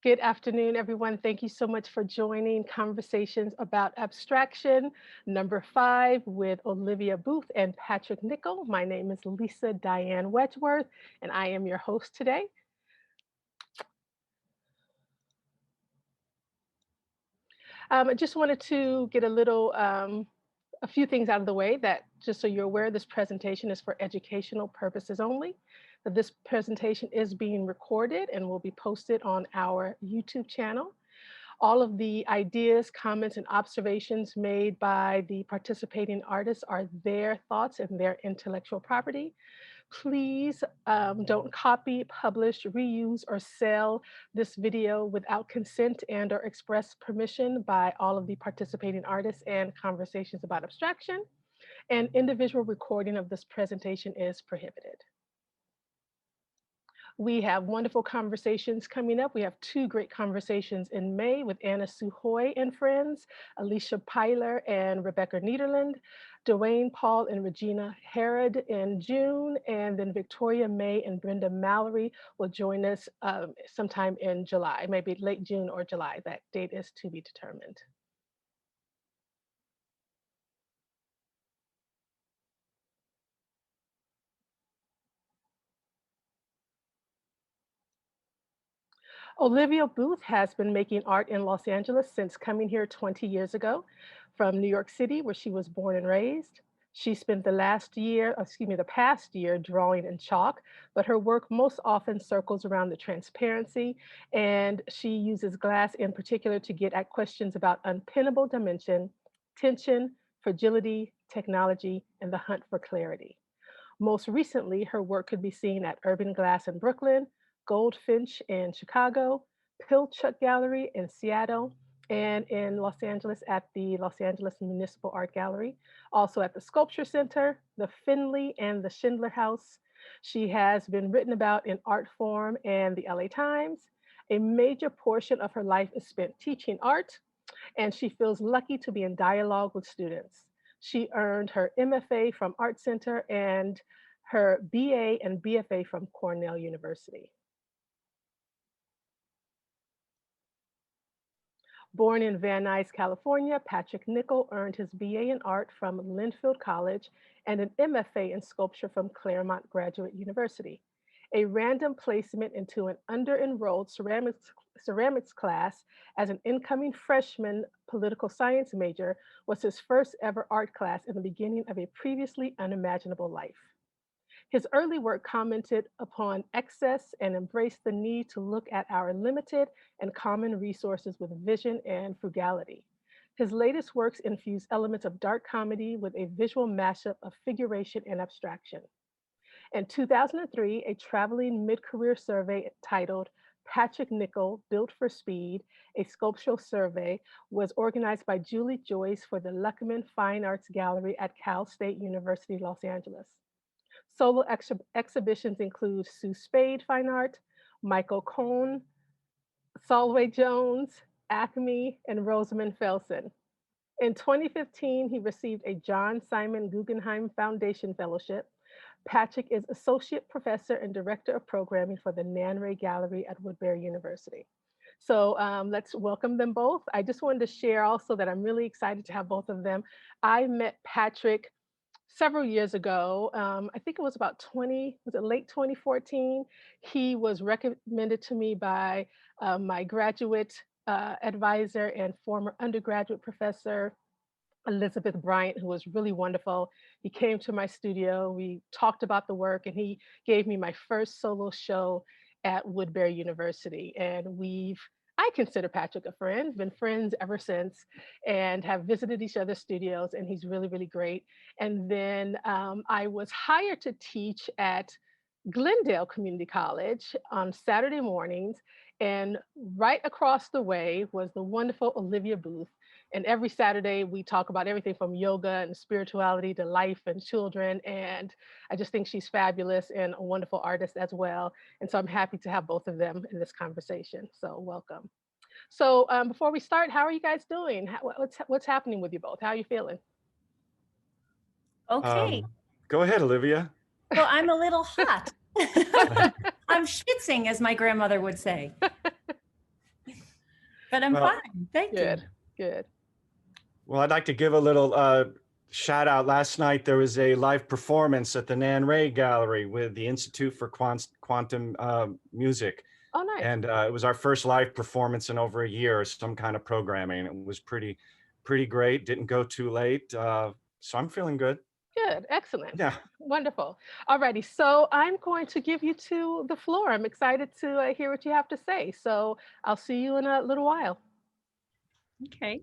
Good afternoon, everyone. Thank you so much for joining Conversations About Abstraction, number 5 with Olivia Booth and Patrick Nickell. My name is Lisa Diane Wedgeworth, and I am your host today. I just wanted to get a few things out of the way that just so you're aware, this presentation is for educational purposes only. That this presentation is being recorded and will be posted on our YouTube channel. All of the ideas, comments, and observations made by the participating artists are their thoughts and their intellectual property. Please don't copy, publish, reuse, or sell this video without consent and or express permission by all of the participating artists and Conversations About Abstraction. And individual recording of this presentation is prohibited. We have wonderful conversations coming up. We have 2 great conversations in May with Anna Sue Hoy and friends, Alicia Pyler and Rebecca Niederland, Dwayne Paul and Regina Herod in June, and then Victoria May and Brenda Mallory will join us sometime in July, maybe late June or July. That date is to be determined. Olivia Booth has been making art in Los Angeles since coming here 20 years ago from New York City, where she was born and raised. She spent the past year drawing in chalk, but her work most often circles around the transparency, and she uses glass in particular to get at questions about unpinnable dimension, tension, fragility, technology, and the hunt for clarity. Most recently, her work could be seen at Urban Glass in Brooklyn, Goldfinch in Chicago, Pilchuck Gallery in Seattle, and in Los Angeles at the Los Angeles Municipal Art Gallery, also at the Sculpture Center, the Finley, and the Schindler House. She has been written about in Artforum and the LA Times. A major portion of her life is spent teaching art, and she feels lucky to be in dialogue with students. She earned her MFA from Art Center and her BA and BFA from Cornell University. Born in Van Nuys, California, Patrick Nickell earned his BA in art from Linfield College and an MFA in sculpture from Claremont Graduate University. A random placement into an under-enrolled ceramics class as an incoming freshman political science major was his first ever art class in the beginning of a previously unimaginable life. His early work commented upon excess and embraced the need to look at our limited and common resources with vision and frugality. His latest works infuse elements of dark comedy with a visual mashup of figuration and abstraction. In 2003, a traveling mid-career survey titled Patrick Nickell, Built for Speed, a sculptural survey, was organized by Julie Joyce for the Luckman Fine Arts Gallery at Cal State University, Los Angeles. Solo exhibitions include Sue Spade Fine Art, Michael Cohn, Solway Jones, Acme, and Rosamund Felsen. In 2015, he received a John Simon Guggenheim Foundation Fellowship. Patrick is Associate Professor and Director of Programming for the Nan Ray Gallery at Woodbury University. So let's welcome them both. I just wanted to share also that I'm really excited to have both of them. I met Patrick several years ago. I think it was late 2014? He was recommended to me by my graduate advisor and former undergraduate professor, Elizabeth Bryant, who was really wonderful. He came to my studio, we talked about the work, and he gave me my first solo show at Woodbury University. And I consider Patrick a friend, been friends ever since, and have visited each other's studios, and he's really, really great. And then I was hired to teach at Glendale Community College on Saturday mornings, and right across the way was the wonderful Olivia Booth. And every Saturday we talk about everything from yoga and spirituality to life and children. And I just think she's fabulous and a wonderful artist as well. And so I'm happy to have both of them in this conversation. So welcome. So before we start, how are you guys doing? What's happening with you both? How are you feeling? Okay. Go ahead, Olivia. Well, I'm a little hot. I'm schwitzing, as my grandmother would say. but I'm Well, fine. Thank you. good, good. Well, I'd like to give a little shout out. Last night, there was a live performance at the Nan Ray Gallery with the Institute for Quantum Music. Oh, nice. And it was our first live performance in over a year, some kind of programming. It was pretty great. Didn't go too late. So I'm feeling good. Good, excellent. Yeah. Wonderful. Alrighty, so I'm going to give you to the floor. I'm excited to hear what you have to say. So I'll see you in a little while. Okay.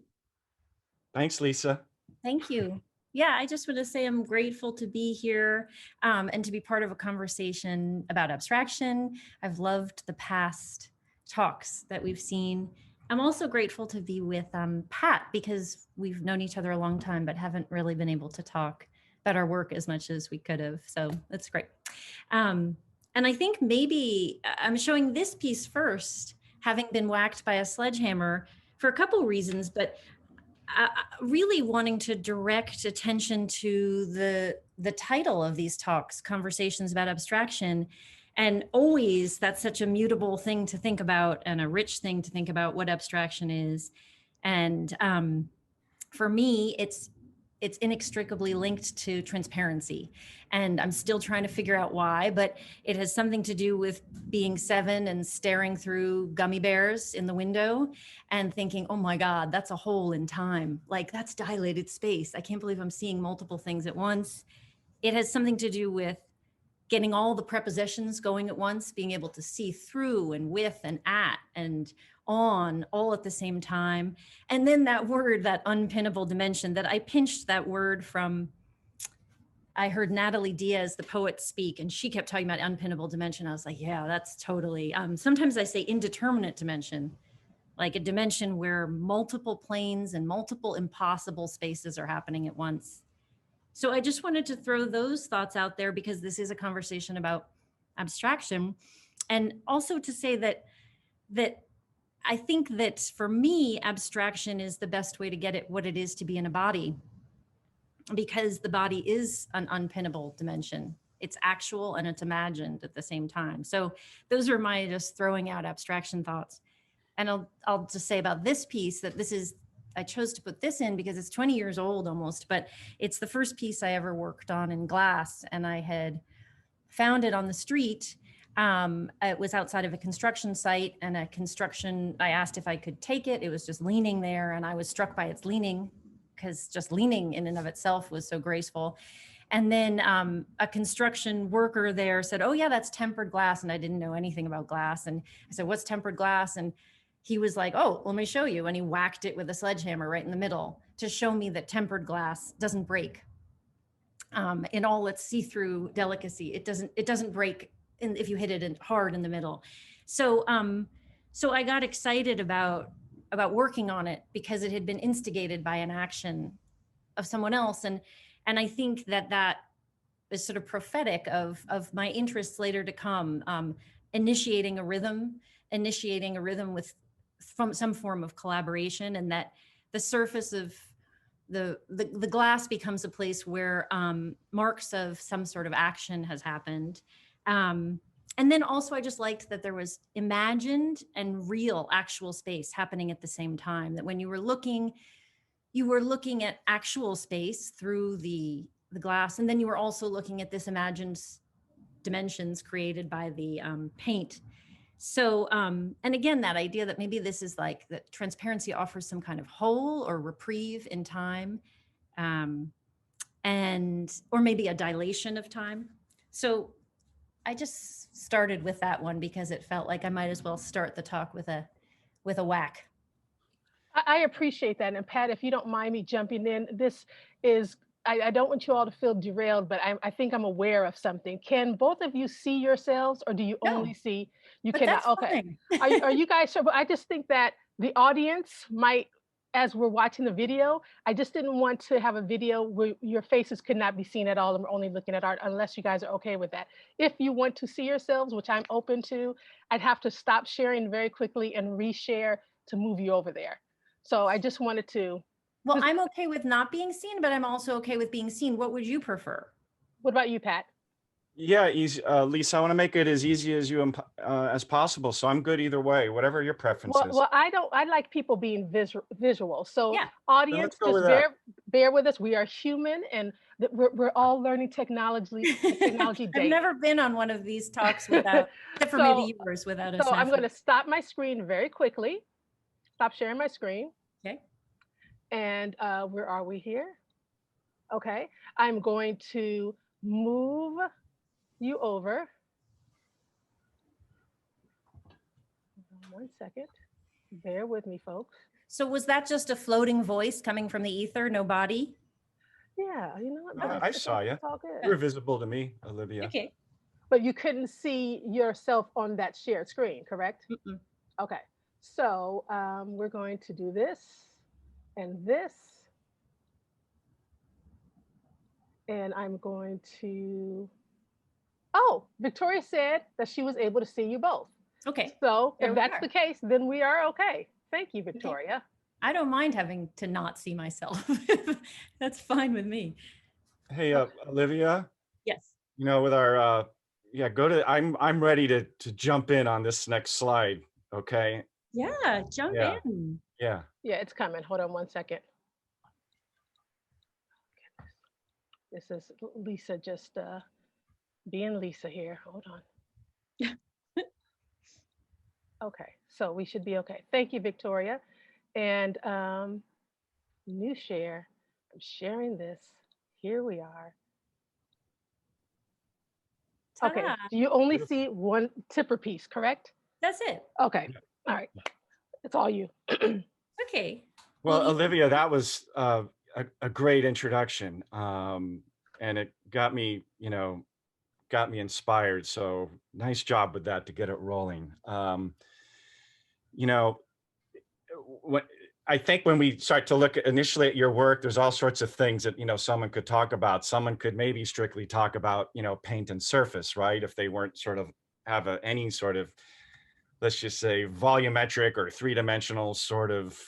Thanks, Lisa. Thank you. Yeah, I just want to say I'm grateful to be here and to be part of a conversation about abstraction. I've loved the past talks that we've seen. I'm also grateful to be with Pat, because we've known each other a long time, but haven't really been able to talk about our work as much as we could have. So that's great. And I think maybe I'm showing this piece first, having been whacked by a sledgehammer for a couple reasons, but really wanting to direct attention to the title of these talks, Conversations About Abstraction. And always that's such a mutable thing to think about and a rich thing to think about what abstraction is. And for me, it's inextricably linked to transparency. And I'm still trying to figure out why, but it has something to do with being 7 and staring through gummy bears in the window and thinking, oh my God, that's a hole in time. Like, that's dilated space. I can't believe I'm seeing multiple things at once. It has something to do with getting all the prepositions going at once, being able to see through and with and at and on all at the same time. And then that word, that unpinnable dimension, that I pinched that word from, I heard Natalie Diaz, the poet, speak, and she kept talking about unpinnable dimension. I was like, yeah, that's totally, sometimes I say indeterminate dimension, like a dimension where multiple planes and multiple impossible spaces are happening at once. So I just wanted to throw those thoughts out there because this is a conversation about abstraction. And also to say that I think that for me, abstraction is the best way to get at what it is to be in a body, because the body is an unpinnable dimension. It's actual and it's imagined at the same time. So those are my just throwing out abstraction thoughts. And I'll just say about this piece that I chose to put this in because it's 20 years old almost, but it's the first piece I ever worked on in glass. And I had found it on the street. It was outside of a construction site, and I asked if I could take it. It was just leaning there, and I was struck by its leaning, because just leaning in and of itself was so graceful. And then a construction worker there said, oh yeah, that's tempered glass. And I didn't know anything about glass. And I said, what's tempered glass? And he was like, oh, let me show you. And he whacked it with a sledgehammer right in the middle to show me that tempered glass doesn't break. In all its see-through delicacy, it doesn't break if you hit it hard in the middle. So I got excited about working on it because it had been instigated by an action of someone else. And I think that is sort of prophetic of my interests later to come, initiating a rhythm with from some form of collaboration, and that the surface of the glass becomes a place where marks of some sort of action has happened. And then also I just liked that there was imagined and real actual space happening at the same time, that when you were looking at actual space through the glass, and then you were also looking at this imagined dimensions created by the paint. So, and again, that idea that maybe this is like that transparency offers some kind of hole or reprieve in time, or maybe a dilation of time. So I just started with that one because it felt like I might as well start the talk with a whack. I appreciate that. And Pat, if you don't mind me jumping in, this is, I don't want you all to feel derailed, but I think I'm aware of something. Can both of you see yourselves, or do you only see, you cannot? Okay. Are you guys sure? But I just think that the audience might, as we're watching the video, I just didn't want to have a video where your faces could not be seen at all and we're only looking at art, unless you guys are okay with that. If you want to see yourselves, which I'm open to, I'd have to stop sharing very quickly and reshare to move you over there. So I just wanted to. Well, I'm okay with not being seen, but I'm also okay with being seen. What would you prefer? What about you, Pat? Yeah, easy, Lisa, I want to make it as easy as as possible. So I'm good either way, whatever your preference is. Well, I like people being visual. So Yeah. Then let's audience, go with just that. bear with us. We are human, and we're all learning technology I've daily. never been on one of these talks without, except for So maybe yours, without a so I'm going snapshot. to stop my screen very quickly. Stop sharing my screen. Okay. And where are we here? Okay. I'm going to move you over. Hold on 1 second. Bear with me, folks. So was that just a floating voice coming from the ether, no body? Yeah, you know what? I saw you. It's all good. You were visible to me, Olivia. Okay. But you couldn't see yourself on that shared screen, correct? Mm-mm. Okay. So we're going to do this and this. And I'm going to, oh, Victoria said that she was able to see you both. Okay. So There if we that's are. the case, then we are okay. Thank you, Victoria. I don't mind having to not see myself. That's fine with me. Hey, Olivia, Yes. you know, with our, yeah, I'm ready to jump in on this next slide. Okay. Yeah, jump Yeah. in. Yeah. Yeah, it's coming. Hold on 1 second. This is Lisa just being Lisa here. Hold on. Okay, so we should be okay. Thank you, Victoria. And new share. I'm sharing this. Here we are. Okay, Ta-da. do you only Beautiful. see one tipper piece, correct? That's it. Okay, all right. It's all you. Okay. Well, you- Olivia, that was a great introduction. And it got me, you know, got me inspired. So nice job with that to get it rolling. You know, when I think when we start to look initially at your work, there's all sorts of things that, you know, someone could talk about. Someone could maybe strictly talk about, you know, paint and surface, right? If they weren't sort of have any sort of, let's just say, volumetric or three-dimensional sort of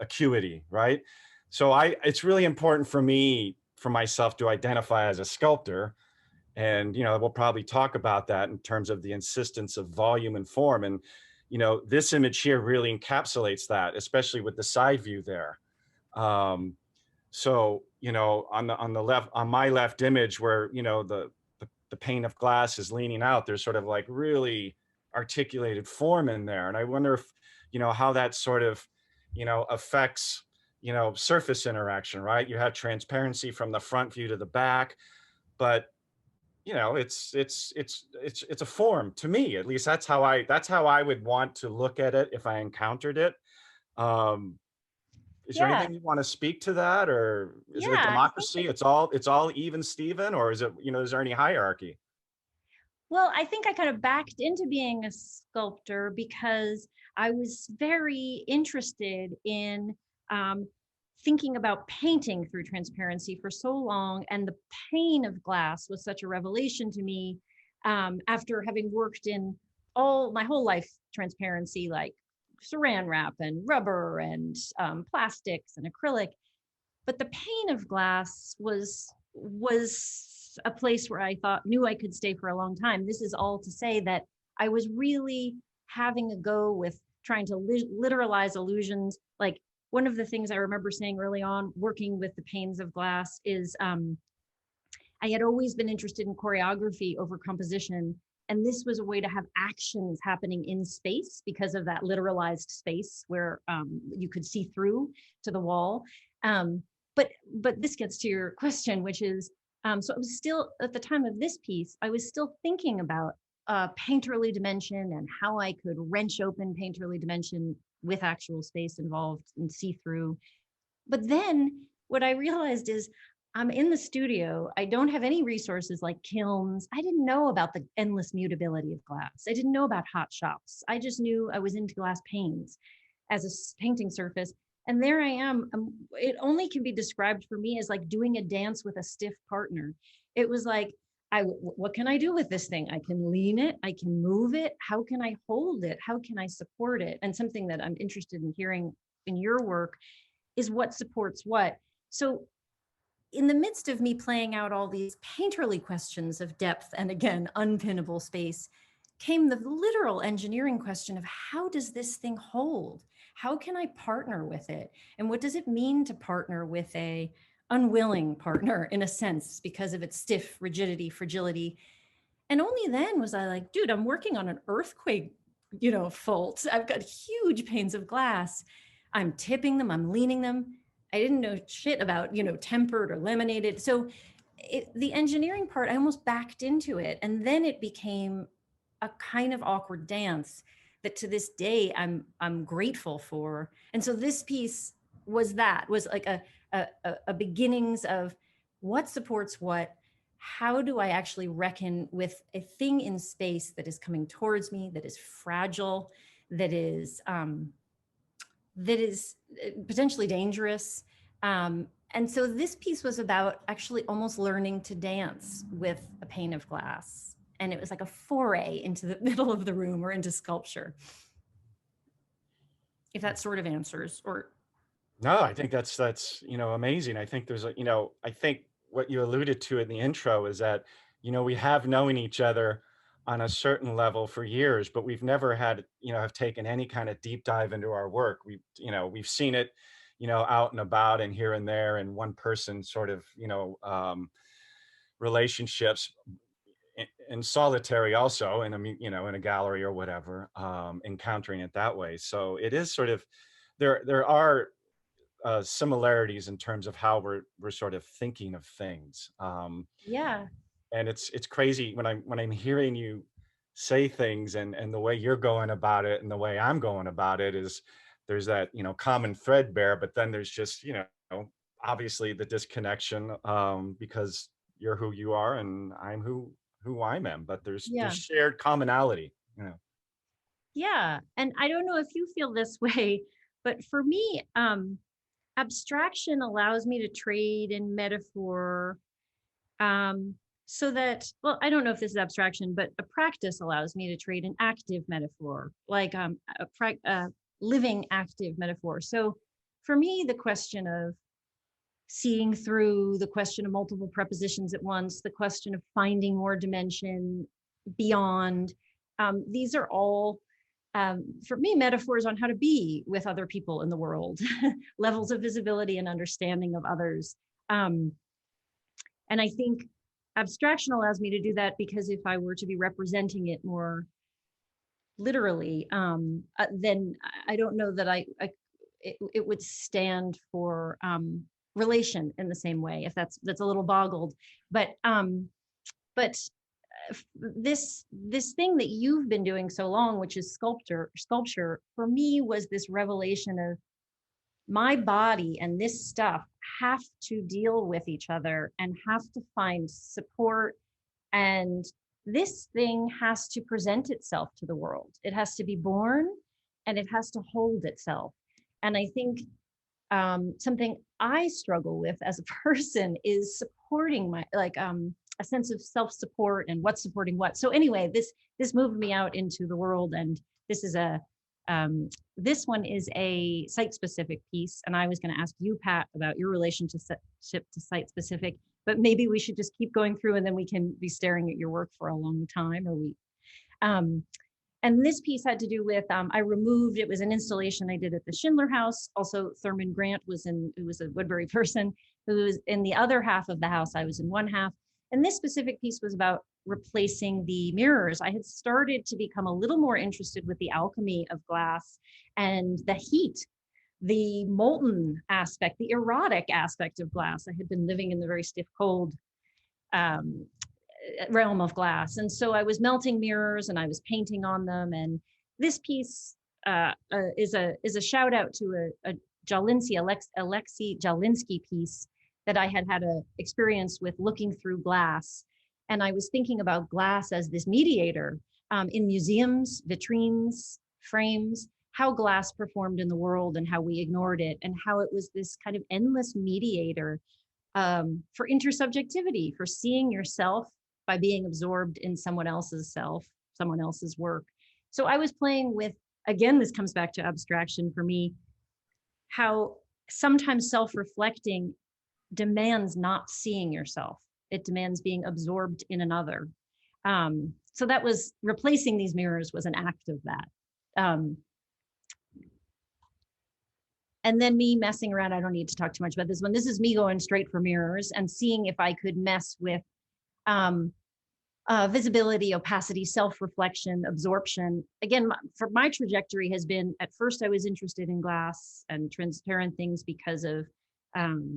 acuity, right? So it's really important for me, for myself, to identify as a sculptor. And, you know, we'll probably talk about that in terms of the insistence of volume and form. And, you know, this image here really encapsulates that, especially with the side view there. So, you know, on the left, on my left image where, you know, the pane of glass is leaning out, there's sort of like really articulated form in there. And I wonder if, you know, how that sort of, you know, affects, you know, surface interaction, right? You have transparency from the front view to the back, but you know, it's a form to me, at least that's how I would want to look at it if I encountered it. Um, is there Yeah. anything you want to speak to that, or is it a Yeah. I think democracy? It's all even Steven, or is it, you know, is there any hierarchy? Well, I think I kind of backed into being a sculptor because I was very interested in thinking about painting through transparency for so long. And the pane of glass was such a revelation to me after having worked in my whole life transparency, like saran wrap and rubber and plastics and acrylic. But the pane of glass was a place where I knew I could stay for a long time. This is all to say that I was really having a go with trying to literalize illusions. Like one of the things I remember saying early on working with the panes of glass is I had always been interested in choreography over composition. And this was a way to have actions happening in space because of that literalized space where you could see through to the wall. But this gets to your question, which is, so I was still, at the time of this piece, I was still thinking about painterly dimension and how I could wrench open painterly dimension with actual space involved and see through. But then what I realized is I'm in the studio. I don't have any resources like kilns. I didn't know about the endless mutability of glass. I didn't know about hot shops. I just knew I was into glass panes as a painting surface. And there I am. It only can be described for me as like doing a dance with a stiff partner. It was like, what can I do with this thing? I can lean it. I can move it. How can I hold it? How can I support it? And something that I'm interested in hearing in your work is what supports what. So in the midst of me playing out all these painterly questions of depth and, again, unpinnable space, came the literal engineering question of, how does this thing hold? How can I partner with it? And what does it mean to partner with a unwilling partner, in a sense, because of its stiff rigidity, fragility? And only then was I like, dude, I'm working on an earthquake, fault. I've got huge panes of glass. I'm tipping them, I'm leaning them. I didn't know shit about, tempered or laminated. So the engineering part, I almost backed into it. And then it became a kind of awkward dance that to this day I'm grateful for. And so this piece was like a beginnings of what supports what. How do I actually reckon with a thing in space that is coming towards me, that is fragile, that is potentially dangerous? And so this piece was about actually almost learning to dance with a pane of glass. And it was like a foray into the middle of the room or into sculpture. If that sort of answers, or. No, I think that's amazing. I think there's I think what you alluded to in the intro is that, we have known each other on a certain level for years, but we've never had, have taken any kind of deep dive into our work. We've seen it, out and about and here and there, and one person sort of, relationships in solitary also, and I mean, in a gallery or whatever, encountering it that way. So it is sort of, there are similarities in terms of how we're sort of thinking of things. Yeah. And it's crazy when I'm hearing you say things, and the way you're going about it and the way I'm going about it is, there's that, common thread there, but then there's just, obviously the disconnection, because you're who you are and I'm who I am, but there's Yeah. shared commonality. Yeah. And I don't know if you feel this way, but for me, abstraction allows me to trade in metaphor, so that, well, I don't know if this is abstraction, but a practice allows me to trade an active metaphor, like a living active metaphor. So for me, the question of seeing through, the question of multiple prepositions at once, the question of finding more dimension beyond, these are all, for me, metaphors on how to be with other people in the world, levels of visibility and understanding of others. And I think abstraction allows me to do that, because if I were to be representing it more literally, then I don't know that it would stand for relation in the same way, if that's a little boggled. But this thing that you've been doing so long, which is sculpture, for me was this revelation of my body and this stuff have to deal with each other and have to find support. And this thing has to present itself to the world. It has to be born and it has to hold itself. And I think something I struggle with as a person is supporting my, a sense of self-support and what's supporting what. So anyway, this moved me out into the world, and this is this one is a site-specific piece. And I was going to ask you, Pat, about your relationship to site-specific, but maybe we should just keep going through, and then we can be staring at your work for a long time, or we. And this piece had to do with, it was an installation I did at the Schindler House. Also, Thurman Grant was a Woodbury person who was in the other half of the house. I was in one half. And this specific piece was about replacing the mirrors. I had started to become a little more interested with the alchemy of glass and the heat, the molten aspect, the erotic aspect of glass. I had been living in the very stiff, cold realm of glass. And so I was melting mirrors and I was painting on them. And this piece is a shout out to a Alexei Jalinsky piece that I had an experience with looking through glass. And I was thinking about glass as this mediator in museums, vitrines, frames, how glass performed in the world and how we ignored it, and how it was this kind of endless mediator for intersubjectivity, for seeing yourself by being absorbed in someone else's self, someone else's work. So I was playing with, again, this comes back to abstraction for me, how sometimes self-reflecting demands not seeing yourself. It demands being absorbed in another. So that was replacing these mirrors was an act of that. And then me messing around, I don't need to talk too much about this one. This is me going straight for mirrors and seeing if I could mess with visibility, opacity, self-reflection, absorption. Again, for my trajectory has been, at first I was interested in glass and transparent things because of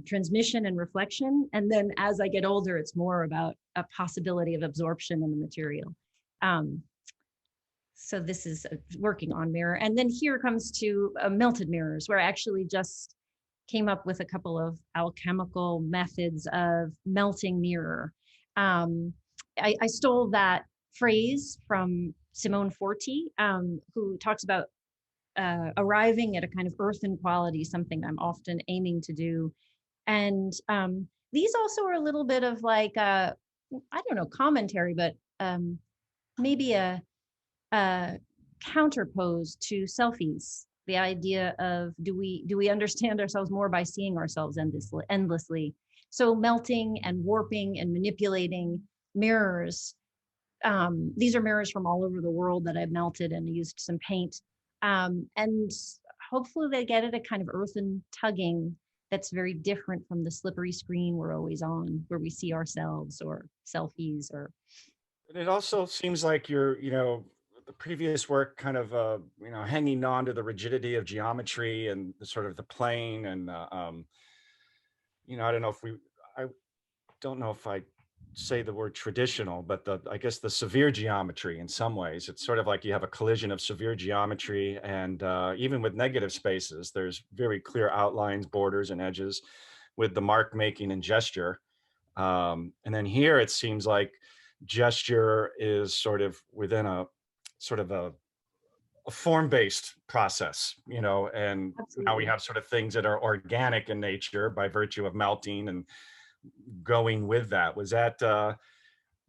transmission and reflection. And then as I get older, it's more about a possibility of absorption in the material. So this is working on mirror. And then here comes to melted mirrors, where I actually just came up with a couple of alchemical methods of melting mirror. I stole that phrase from Simone Forti, who talks about arriving at a kind of earthen quality, something I'm often aiming to do. And these also are a little bit of like, I don't know, commentary, but maybe a counterpose to selfies. The idea of, do we understand ourselves more by seeing ourselves endlessly? So melting and warping and manipulating mirrors. These are mirrors from all over the world that I've melted and used some paint. And hopefully they get at a kind of earthen tugging that's very different from the slippery screen we're always on, where we see ourselves or selfies. Or it also seems like you're, the previous work kind of, hanging on to the rigidity of geometry and the sort of the plane. And, I don't know if I say the word traditional, but I guess the severe geometry in some ways. It's sort of like you have a collision of severe geometry, and even with negative spaces, there's very clear outlines, borders, and edges with the mark making and gesture. And then here it seems like gesture is sort of within a form-based process, and absolutely. Now we have sort of things that are organic in nature by virtue of melting and going with that. Was that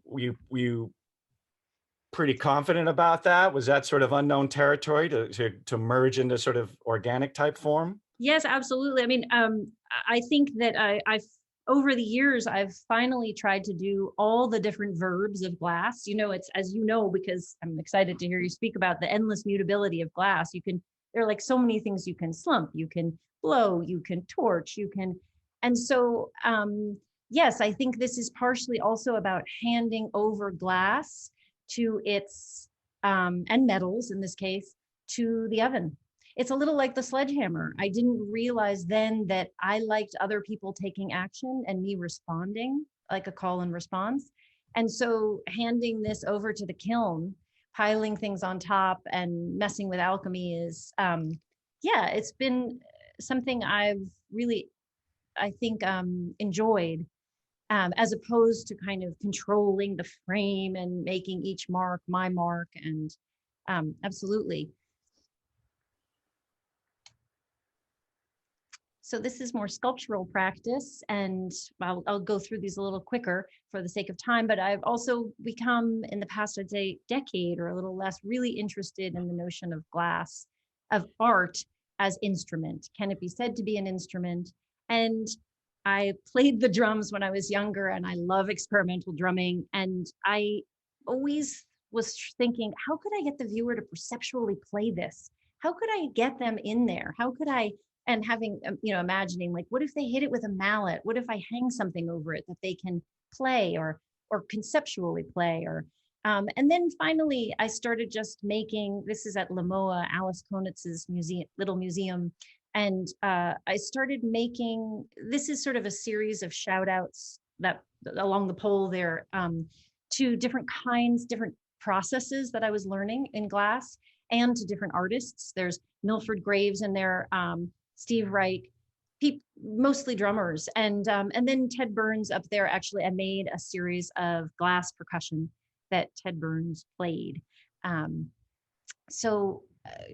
were you pretty confident about that? Was that sort of unknown territory to merge into sort of organic type form? Yes, absolutely. I mean, I think that I've over the years, I've finally tried to do all the different verbs of glass. It's, as you know, because I'm excited to hear you speak about the endless mutability of glass. There are like so many things you can slump, you can blow, you can torch, and so, yes, I think this is partially also about handing over glass to its, and metals in this case, to the oven. It's a little like the sledgehammer. I didn't realize then that I liked other people taking action and me responding, like a call and response. And so handing this over to the kiln, piling things on top and messing with alchemy is, it's been something I've really, I think, enjoyed, as opposed to kind of controlling the frame and making each mark my mark. And absolutely. So this is more sculptural practice, and I'll go through these a little quicker for the sake of time, but I've also become, in the past, I'd say decade or a little less, really interested in the notion of glass, of art as instrument. Can it be said to be an instrument? And I played the drums when I was younger, and I love experimental drumming. And I always was thinking, how could I get the viewer to perceptually play this? How could I get them in there? How could I, and having, imagining, like, what if they hit it with a mallet? What if I hang something over it that they can play or conceptually play? Or and then finally, I started just making, this is at Lamoa, Alice Konitz's little museum. And I started making, this is sort of a series of shout outs that along the pole there, to different kinds, different processes that I was learning in glass, and to different artists. There's Milford Graves in there, Steve Reich, mostly drummers, and then Ted Burns up there. Actually, I made a series of glass percussion that Ted Burns played. So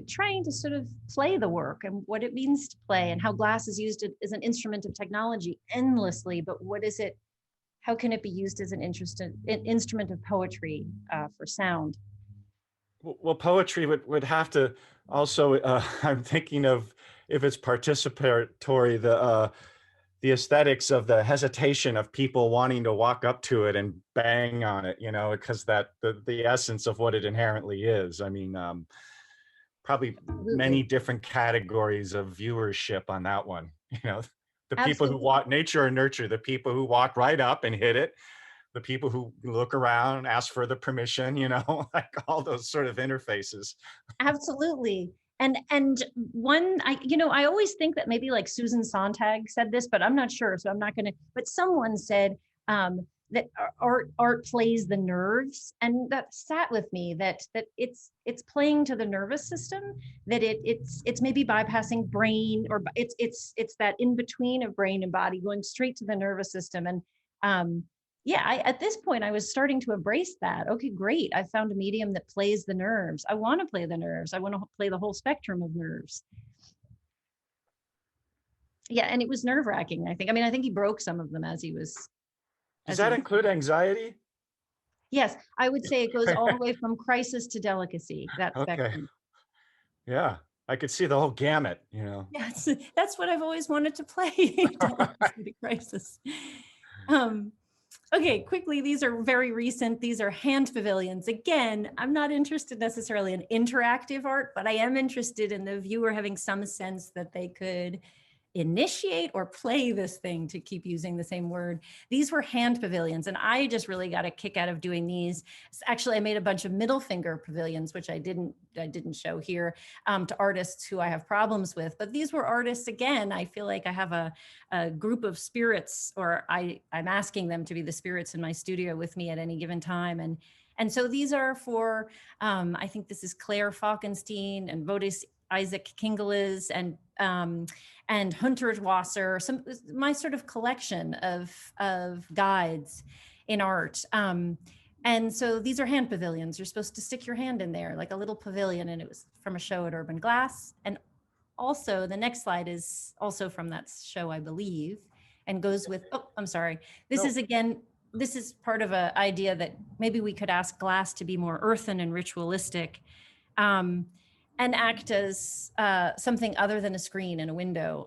trying to sort of play the work and what it means to play, and how glass is used as an instrument of technology endlessly, but what is it? How can it be used as an instrument of poetry for sound? Well, poetry would have to also, I'm thinking of, if it's participatory, the aesthetics of the hesitation of people wanting to walk up to it and bang on it, you know, because that the essence of what it inherently is. I mean, probably many Absolutely. different categories of viewership on that one. You know, the people who Absolutely. walk nature and nurture, the people who walk right up and hit it, the people who look around, ask for the permission, you know, like all those sort of interfaces. Absolutely. And one, I always think that maybe like Susan Sontag said this, but I'm not sure, so I'm not going to. But someone said that art plays the nerves, and that sat with me. That it's playing to the nervous system. That it's maybe bypassing brain, or it's that in between of brain and body, going straight to the nervous system. And yeah, at this point, I was starting to embrace that. Okay, great. I found a medium that plays the nerves. I want to play the nerves. I want to play the whole spectrum of nerves. Yeah, and it was nerve wracking, I think. I mean, I think he broke some of them as he was, Does as he that was. include anxiety? Yes, I would say it goes all the way from crisis to delicacy, that Okay. spectrum. Yeah. I could see the whole gamut, you know. Yes, that's what I've always wanted to play, delicacy to crisis. Um, Okay, quickly, these are very recent. These are hand pavilions. Again, I'm not interested necessarily in interactive art, but I am interested in the viewer having some sense that they could initiate or play this thing, to keep using the same word. These were hand pavilions, and I just really got a kick out of doing these. Actually, I made a bunch of middle finger pavilions, which I didn't show here, to artists who I have problems with. But these were artists, again, I feel like I have a group of spirits, or I'm asking them to be the spirits in my studio with me at any given time. And so these are for, I think this is Claire Falkenstein and Bodis Isaac Kingeles and Hunter Wasser, my sort of collection of guides in art. And so these are hand pavilions. You're supposed to stick your hand in there like a little pavilion, and it was from a show at Urban Glass. And also the next slide is also from that show, I believe, and goes with, oh, I'm sorry. This is again, this is part of an idea that maybe we could ask glass to be more earthen and ritualistic. And act as something other than a screen and a window.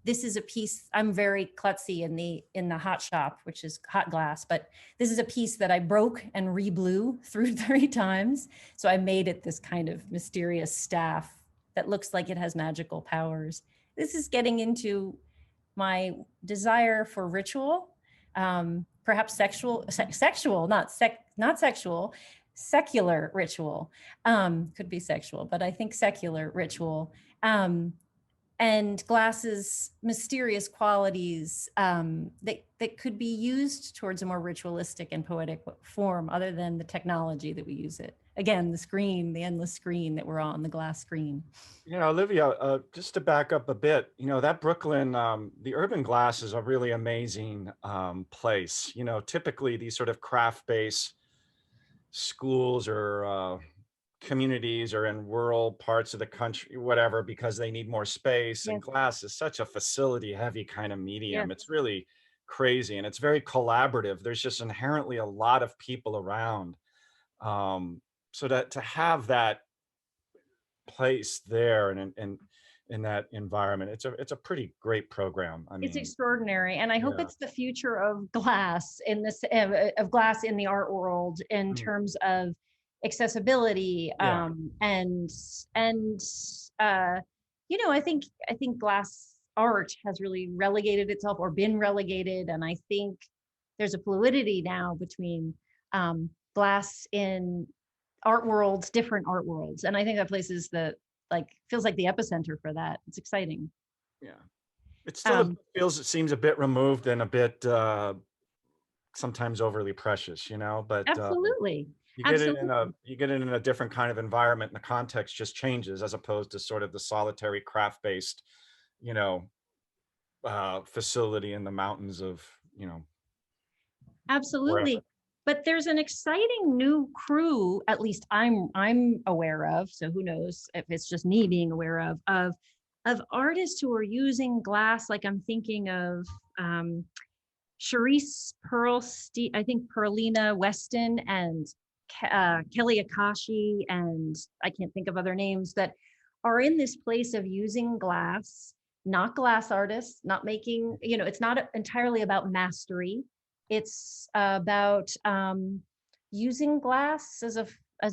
This is a piece, I'm very klutzy in the hot shop, which is hot glass, but this is a piece that I broke and re-blew through 3 times. So I made it this kind of mysterious staff that looks like it has magical powers. This is getting into my desire for ritual, perhaps sexual, not sexual, secular ritual. Could be sexual, but I think secular ritual. And glass's mysterious qualities that could be used towards a more ritualistic and poetic form, other than the technology that we use it. Again, the screen, the endless screen that we're on, the glass screen. You know, Olivia, just to back up a bit, you know, that Brooklyn, the Urban Glass is a really amazing place. You know, typically these sort of craft-based schools or communities are in rural parts of the country, whatever, because they need more space. And Yes, glass is such a facility heavy kind of medium. yes. It's really crazy, and it's very collaborative. There's just inherently a lot of people around. So that to have that place there and in that environment, it's a pretty great program. I It's mean, extraordinary, and I hope yeah. it's the future of glass in this of glass in the art world in Mm, terms of accessibility, yeah. and uh, I think glass art has really relegated itself, or been relegated, and I think there's a fluidity now between glass in art worlds, different art worlds, and I think that place is feels like the epicenter for that. It's exciting. Yeah. It still Um, feels, it seems a bit removed and a bit sometimes overly precious, you know, but Absolutely. you get it in a Absolutely. different kind of environment, and the context just changes as opposed to sort of the solitary craft-based, you know, facility in the mountains of, you know, wherever. Absolutely. But there's an exciting new crew, at least I'm aware of, so who knows if it's just me being aware of artists who are using glass. Like I'm thinking of Charisse Pearlstein, I think Perlina Weston, and Kelly Akashi, and I can't think of other names, that are in this place of using glass not glass artists, not making, it's not entirely about mastery. It's about using glass as a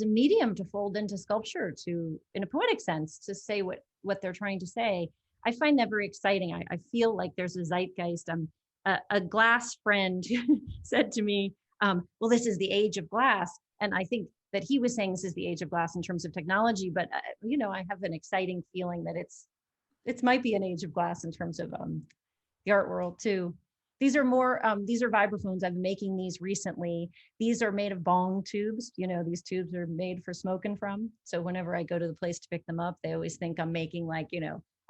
medium to fold into sculpture, to, in a poetic sense, to say what they're trying to say. I find that very exciting. I feel like there's a zeitgeist. A glass friend said to me, well, this is the age of glass. And I think that he was saying this is the age of glass in terms of technology, but I have an exciting feeling that it might be an age of glass in terms of the art world too. These are vibraphones. I've been making these recently. These are made of bong tubes. These tubes are made for smoking from. So whenever I go to the place to pick them up, they always think I'm making like,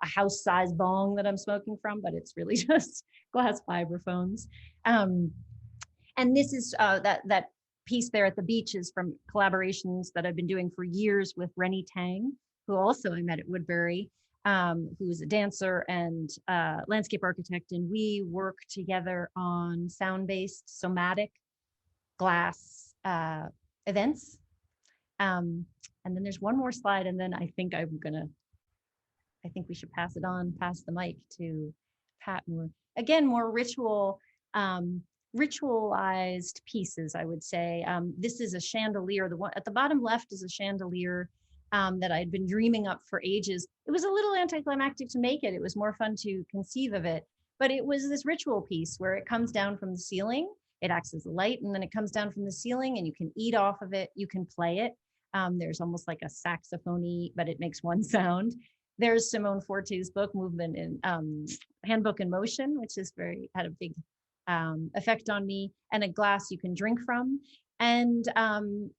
a house-sized bong that I'm smoking from, but it's really just glass vibraphones. And this is that piece there at the beach is from collaborations that I've been doing for years with Rennie Tang, who also I met at Woodbury, who's a dancer and landscape architect. And we work together on sound-based somatic glass events. And then there's one more slide, and then I think we should pass the mic to Pat. More ritualized pieces, I would say. This is a chandelier. The one at the bottom left is a chandelier that I'd been dreaming up for ages. It was a little anticlimactic to make it. It was more fun to conceive of it, but it was this ritual piece where it comes down from the ceiling. It acts as a light, and then it comes down from the ceiling, and you can eat off of it. You can play it. There's almost like a saxophone, but it makes one sound. There's Simone Forte's book, Movement in Handbook in Motion, which had a big effect on me, and a glass you can drink from. And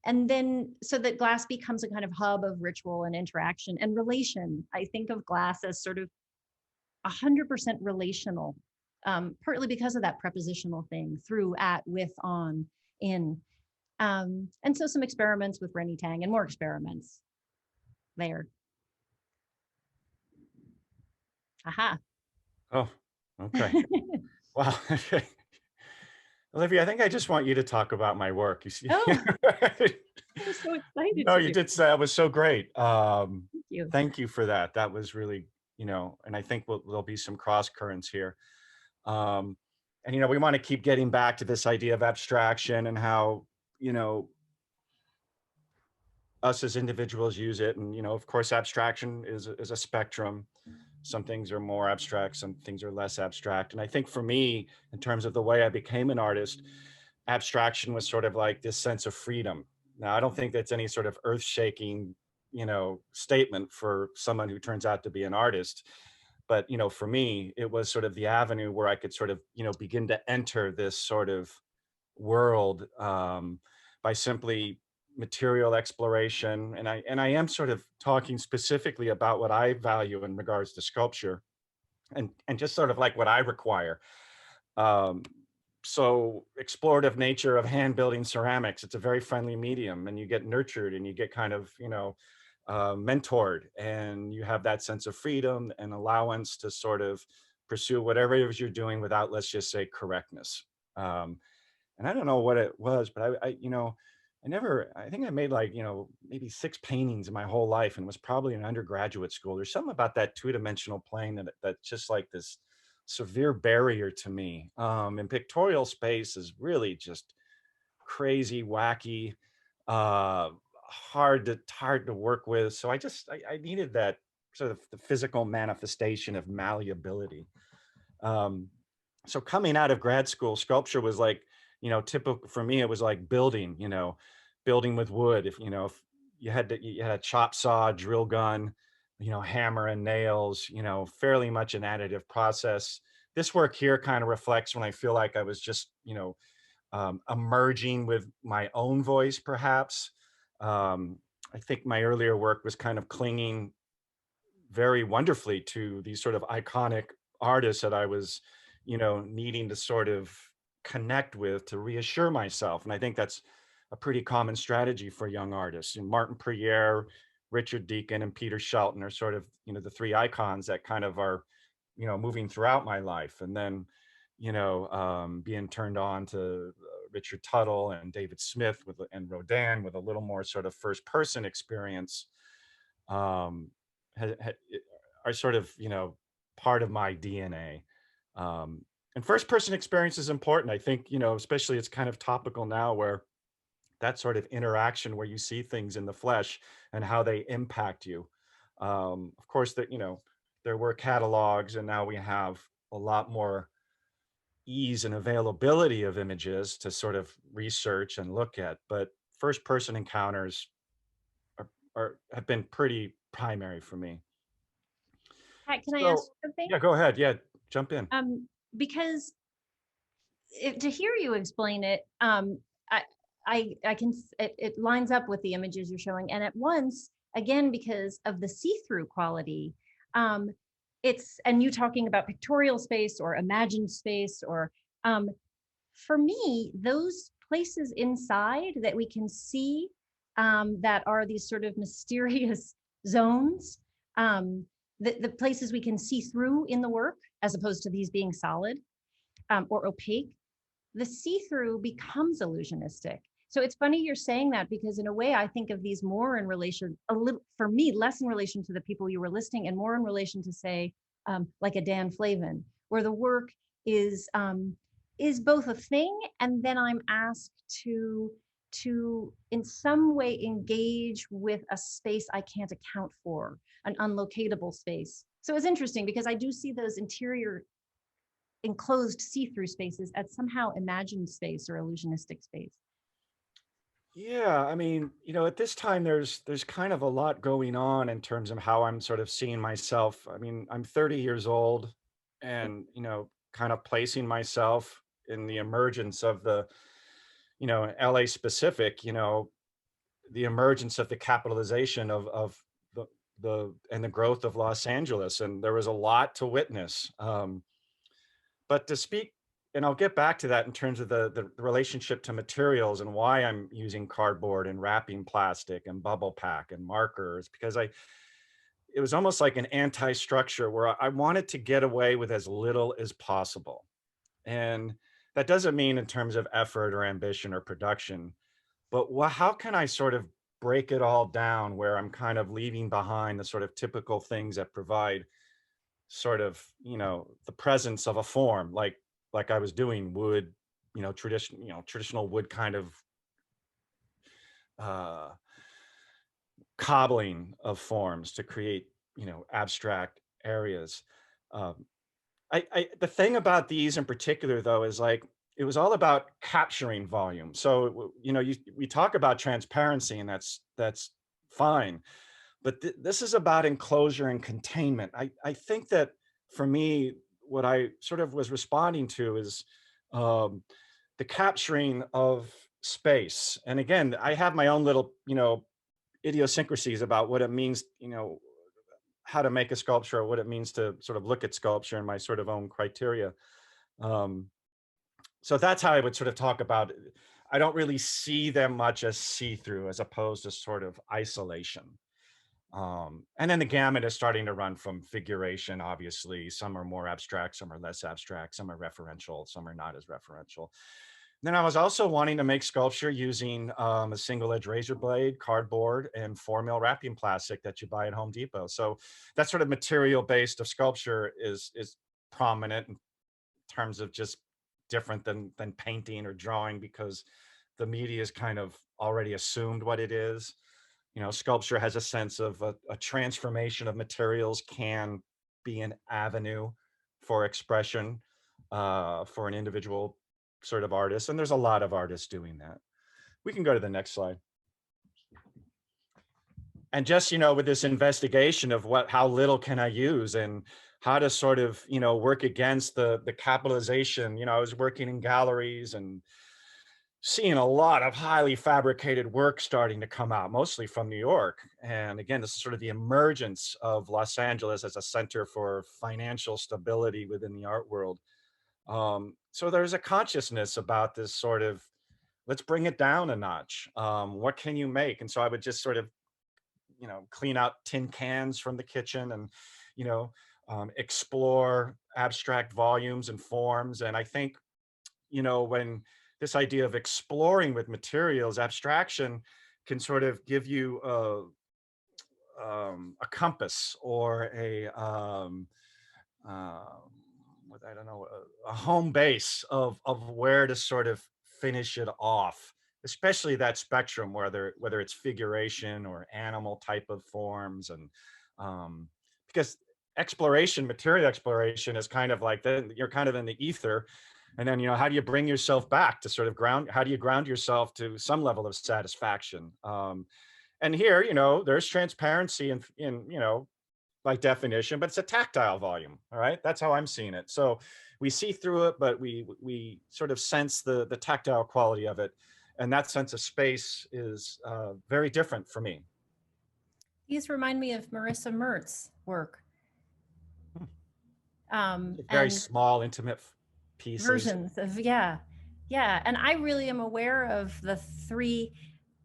then so that glass becomes a kind of hub of ritual and interaction and relation. I think of glass as sort of 100% relational, partly because of that prepositional thing, through, at, with, on, in. And so some experiments with Rennie Tang and more experiments there. Aha. Oh, okay. Wow. Olivia, I think I just want you to talk about my work. You see? Oh, I'm so excited. No, you did say that was so great. Thank you. Thank you for that. That was really, and I think there'll be some cross currents here. And, we want to keep getting back to this idea of abstraction and how, us as individuals use it. And, of course, abstraction is a spectrum. Some things are more abstract, some things are less abstract. And I think for me, in terms of the way I became an artist, abstraction was sort of like this sense of freedom. Now, I don't think that's any sort of earth-shaking, statement for someone who turns out to be an artist. But, for me, it was sort of the avenue where I could sort of, begin to enter this sort of world by simply material exploration. And I am sort of talking specifically about what I value in regards to sculpture and just sort of like what I require. So explorative nature of hand building ceramics, it's a very friendly medium, and you get nurtured and you get kind of, mentored, and you have that sense of freedom and allowance to sort of pursue whatever it is you're doing without, let's just say, correctness. And I don't know what it was, but I think I made like, maybe 6 paintings in my whole life, and was probably in undergraduate school. There's something about that 2-dimensional plane that's just like this severe barrier to me. And pictorial space is really just crazy, wacky, hard to work with. So I needed that sort of the physical manifestation of malleability. So coming out of grad school, sculpture was like, typical for me. It was like building with wood. If you had a chop saw, drill gun, hammer and nails, fairly much an additive process. This work here kind of reflects when I feel like I was just, emerging with my own voice, perhaps. I think my earlier work was kind of clinging very wonderfully to these sort of iconic artists that I was, needing to sort of connect with to reassure myself. And I think that's a pretty common strategy for young artists. And Martin Priere, Richard Deacon, and Peter Shelton are sort of, the 3 icons that kind of are, moving throughout my life. And then, being turned on to Richard Tuttle and David Smith and Rodin with a little more sort of first person experience, are sort of, part of my DNA. And first person experience is important. I think, especially it's kind of topical now where that sort of interaction where you see things in the flesh and how they impact you. Of course, that, there were catalogs, and now we have a lot more ease and availability of images to sort of research and look at. But first person encounters have been pretty primary for me. Pat, can I So, ask something? yeah, go ahead. Yeah, jump in. Because to hear you explain it, I can, it lines up with the images you're showing. And at once, again, because of the see-through quality, and you talking about pictorial space or imagined space, or for me, those places inside that we can see, that are these sort of mysterious zones, the places we can see through in the work, as opposed to these being solid, or opaque, the see-through becomes illusionistic. So it's funny you're saying that, because in a way I think of these more in relation, a little, for me, less in relation to the people you were listing and more in relation to, say, like a Dan Flavin, where the work is both a thing, and then I'm asked to in some way engage with a space I can't account for, an unlocatable space. So it's interesting because I do see those interior enclosed see-through spaces as somehow imagined space or illusionistic space. Yeah, I mean, at this time there's kind of a lot going on in terms of how I'm sort of seeing myself. I mean, I'm 30 years old, and kind of placing myself in the emergence of the, LA specific, the emergence of the capitalization of the growth of Los Angeles, and there was a lot to witness. But to speak, and I'll get back to that in terms of the relationship to materials and why I'm using cardboard and wrapping plastic and bubble pack and markers, because it was almost like an anti-structure where I wanted to get away with as little as possible. And that doesn't mean in terms of effort or ambition or production, but how can I sort of break it all down where I'm kind of leaving behind the sort of typical things that provide sort of, the presence of a form, like I was doing wood, traditional wood kind of uh, cobbling of forms to create, abstract areas. Um, the thing about these in particular, though, is like it was all about capturing volume. So, we talk about transparency, and that's fine, but this is about enclosure and containment. I think that for me, what I sort of was responding to is um, the capturing of space. And again, I have my own little, idiosyncrasies about what it means, how to make a sculpture, or what it means to sort of look at sculpture and my sort of own criteria. Um, so that's how I would sort of talk about it. I don't really see them much as see-through as opposed to sort of isolation. And then the gamut is starting to run from figuration. Obviously, some are more abstract, some are less abstract, some are referential, some are not as referential. Then I was also wanting to make sculpture using a single edge razor blade, cardboard, and 4 mil wrapping plastic that you buy at Home Depot. So that sort of material based of sculpture is prominent in terms of just different than painting or drawing, because the media is kind of already assumed what it is. Sculpture has a sense of a transformation of materials can be an avenue for expression for an individual sort of artist. And there's a lot of artists doing that. We can go to the next slide. And just, with this investigation of how little can I use and how to sort of, work against the capitalization. I was working in galleries and seeing a lot of highly fabricated work starting to come out, mostly from New York. And again, this is sort of the emergence of Los Angeles as a center for financial stability within the art world. So there's a consciousness about this sort of, let's bring it down a notch. What can you make? And so I would just sort of, clean out tin cans from the kitchen and, explore abstract volumes and forms. And I think, when this idea of exploring with materials, abstraction can sort of give you a compass or with, I don't know, a home base of where to sort of finish it off, especially that spectrum, whether it's figuration or animal type of forms. And because exploration, material exploration is kind of like, then you're kind of in the ether. And then, how do you bring yourself back to sort of how do you ground yourself to some level of satisfaction? And here, there's transparency in by definition, but it's a tactile volume. All right, that's how I'm seeing it. So we see through it, but we sort of sense the tactile quality of it, and that sense of space is very different for me. These remind me of Marissa Mertz's work. Very And small, intimate pieces. versions of, yeah. And I really am aware of the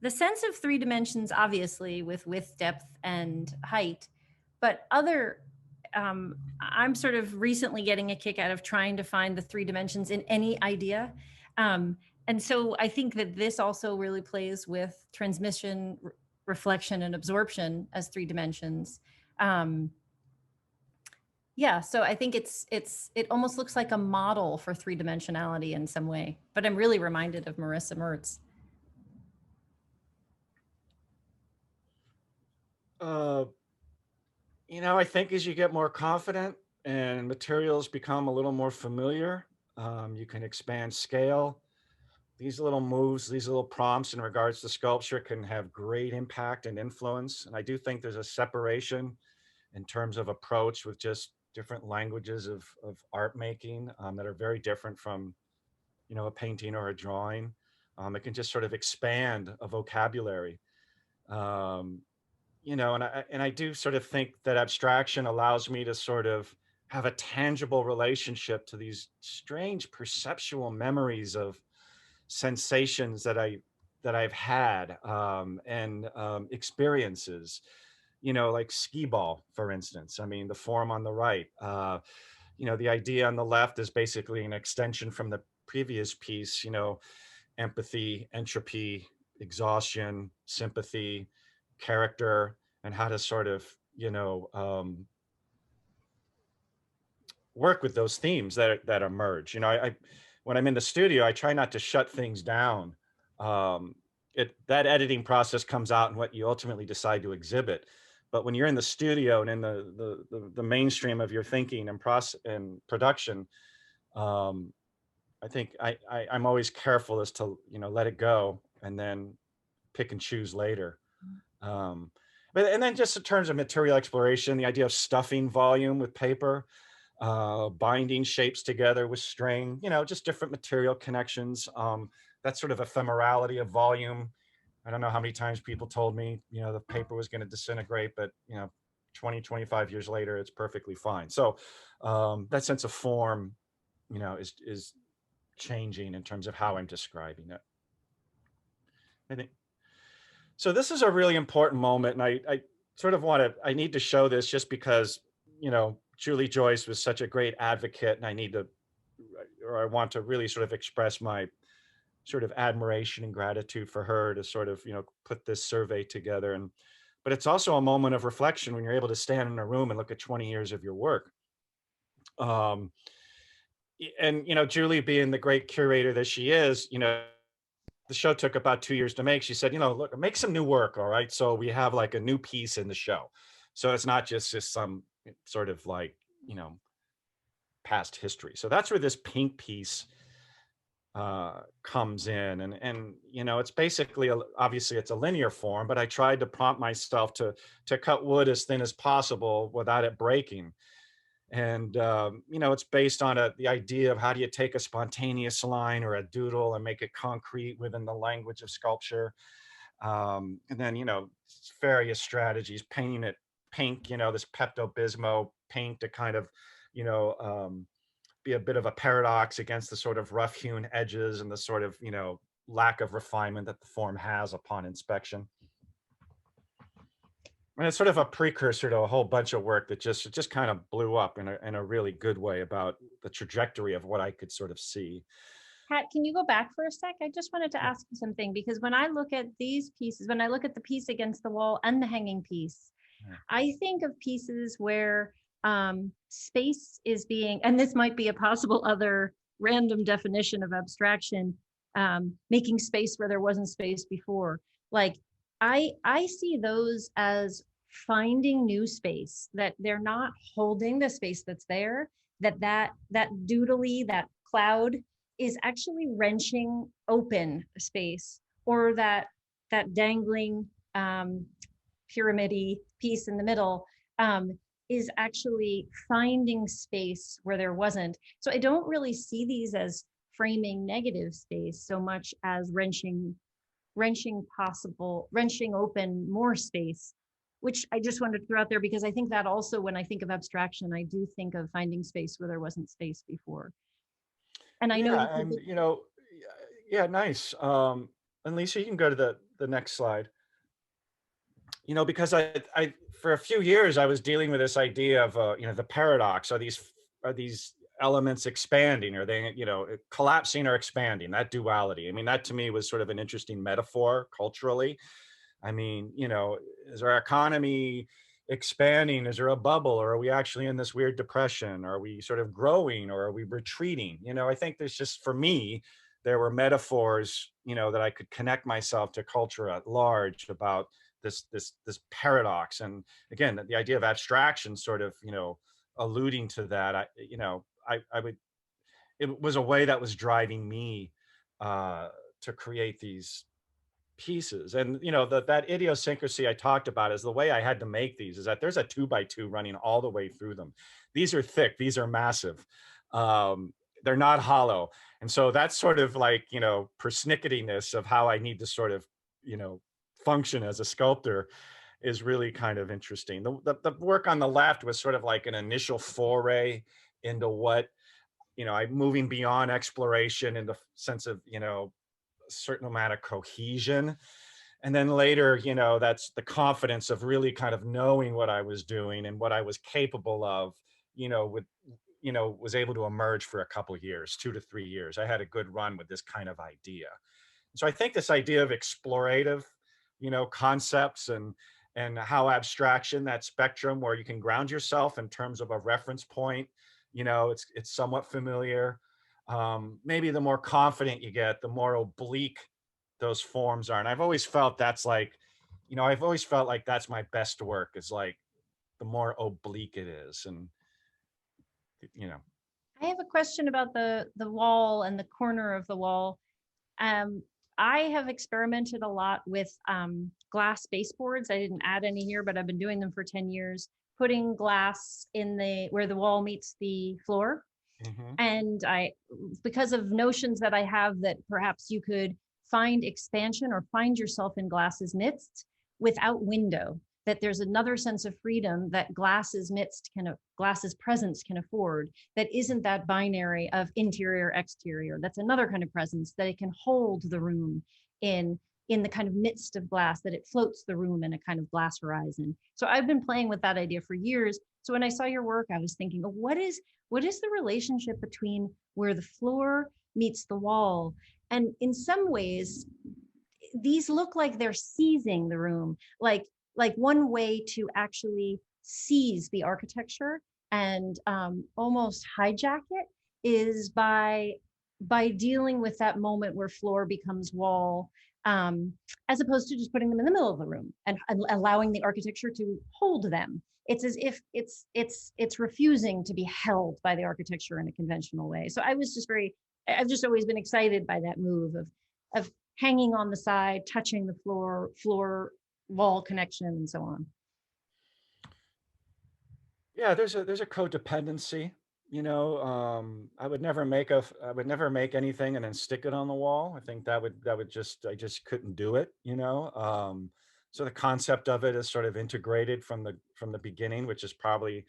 sense of three dimensions, obviously, with width, depth, and height, but I'm sort of recently getting a kick out of trying to find the three dimensions in any idea. And so I think that this also really plays with transmission, reflection, and absorption as three dimensions. Yeah, so I think it almost looks like a model for three dimensionality in some way, but I'm really reminded of Marissa Mertz. I think as you get more confident and materials become a little more familiar, you can expand scale. These little moves, these little prompts in regards to sculpture can have great impact and influence. And I do think there's a separation in terms of approach with just different languages of art making that are very different from, a painting or a drawing. It can just sort of expand a vocabulary. And I do sort of think that abstraction allows me to sort of have a tangible relationship to these strange perceptual memories of sensations that I've had and experiences, like skee ball, for instance. I mean, the form on the right, the idea on the left is basically an extension from the previous piece, empathy, entropy, exhaustion, sympathy, character, and how to sort of, work with those themes that emerge. I when I'm in the studio, I try not to shut things down. That editing process comes out in what you ultimately decide to exhibit. But when you're in the studio and in the mainstream of your thinking and process and production, I think I'm always careful as to let it go and then pick and choose later. And then just in terms of material exploration, the idea of stuffing volume with paper, binding shapes together with string, just different material connections. That sort of ephemerality of volume. I don't know how many times people told me, the paper was going to disintegrate, but 20, 25 years later, it's perfectly fine. So that sense of form, is changing in terms of how I'm describing it. I think. So this is a really important moment, and I sort of I need to show this just because, Julie Joyce was such a great advocate, and I want to really sort of express my sort of admiration and gratitude for her to sort of, put this survey together. But it's also a moment of reflection when you're able to stand in a room and look at 20 years of your work. And, Julie being the great curator that she is, the show took about 2 years to make. She said, look, make some new work. All right. So we have like a new piece in the show. So it's not just some sort of like, past history. So that's where this pink piece comes in. And it's basically, obviously it's a linear form, but I tried to prompt myself to cut wood as thin as possible without it breaking. And, it's based on the idea of how do you take a spontaneous line or a doodle and make it concrete within the language of sculpture. And then, various strategies, painting it pink, this Pepto-Bismol paint to kind of, be a bit of a paradox against the sort of rough hewn edges and the sort of, lack of refinement that the form has upon inspection. And it's sort of a precursor to a whole bunch of work that just kind of blew up in a really good way about the trajectory of what I could sort of see. Pat, can you go back for a sec? I just wanted to ask you something, because when I look at these pieces, when I look at the piece against the wall and the hanging piece, I think of pieces where space is being, and this might be a possible other random definition of abstraction, making space where there wasn't space before. Like I see those as finding new space, that they're not holding the space that's there, that doodly, that cloud is actually wrenching open space, or that dangling pyramidy piece in the middle is actually finding space where there wasn't. So I don't really see these as framing negative space so much as wrenching open more space, which I just wanted to throw out there, because I think that also, when I think of abstraction, I do think of finding space where there wasn't space before. And I know, Yeah, and yeah, nice. And Lisa, you can go to the next slide. Because I for a few years I was dealing with this idea of the paradox. Are these elements expanding? Are they collapsing or expanding? That duality. I mean, that to me was sort of an interesting metaphor culturally. I mean, is our economy expanding? Is there a bubble, or are we actually in this weird depression? Are we sort of growing, or are we retreating? I think there's just, for me, there were metaphors, that I could connect myself to culture at large about this paradox. And again, the idea of abstraction sort of, alluding to that. I would, it was a way that was driving me to create these pieces. And that idiosyncrasy I talked about is the way I had to make these, is that there's a 2x2 running all the way through them. These are thick, these are massive, they're not hollow. And so that's sort of like persnicketiness of how I need to sort of function as a sculptor is really kind of interesting. The work on the left was sort of like an initial foray into what I'm moving beyond exploration in the sense of a certain amount of cohesion. And then later, that's the confidence of really kind of knowing what I was doing and what I was capable of, was able to emerge for a couple of years, 2 to 3 years. I had a good run with this kind of idea. So I think this idea of explorative, concepts and how abstraction, that spectrum where you can ground yourself in terms of a reference point, it's somewhat familiar. Maybe the more confident you get, the more oblique those forms are. And I've always felt that's like, I've always felt like that's my best work, is like the more oblique it is. And, I have a question about the wall and the corner of the wall. I have experimented a lot with glass baseboards. I didn't add any here, but I've been doing them for 10 years, putting glass in where the wall meets the floor. Mhm. And because of notions that I have, that perhaps you could find expansion or find yourself in glass's midst without window, that there's another sense of freedom that glass's presence can afford, that isn't that binary of interior exterior. That's another kind of presence, that it can hold the room in the kind of midst of glass, that it floats the room in a kind of glass horizon. So I've been playing with that idea for years. So when I saw your work, I was thinking, what is the relationship between where the floor meets the wall? And in some ways, these look like they're seizing the room, like one way to actually seize the architecture and almost hijack it is by dealing with that moment where floor becomes wall, as opposed to just putting them in the middle of the room and allowing the architecture to hold them. It's as if it's refusing to be held by the architecture in a conventional way. So I've just always been excited by that move of hanging on the side, touching the floor wall connection, and so on. Yeah, there's a codependency. I would never make anything and then stick it on the wall. I think I just couldn't do it. So the concept of it is sort of integrated from the beginning, which is probably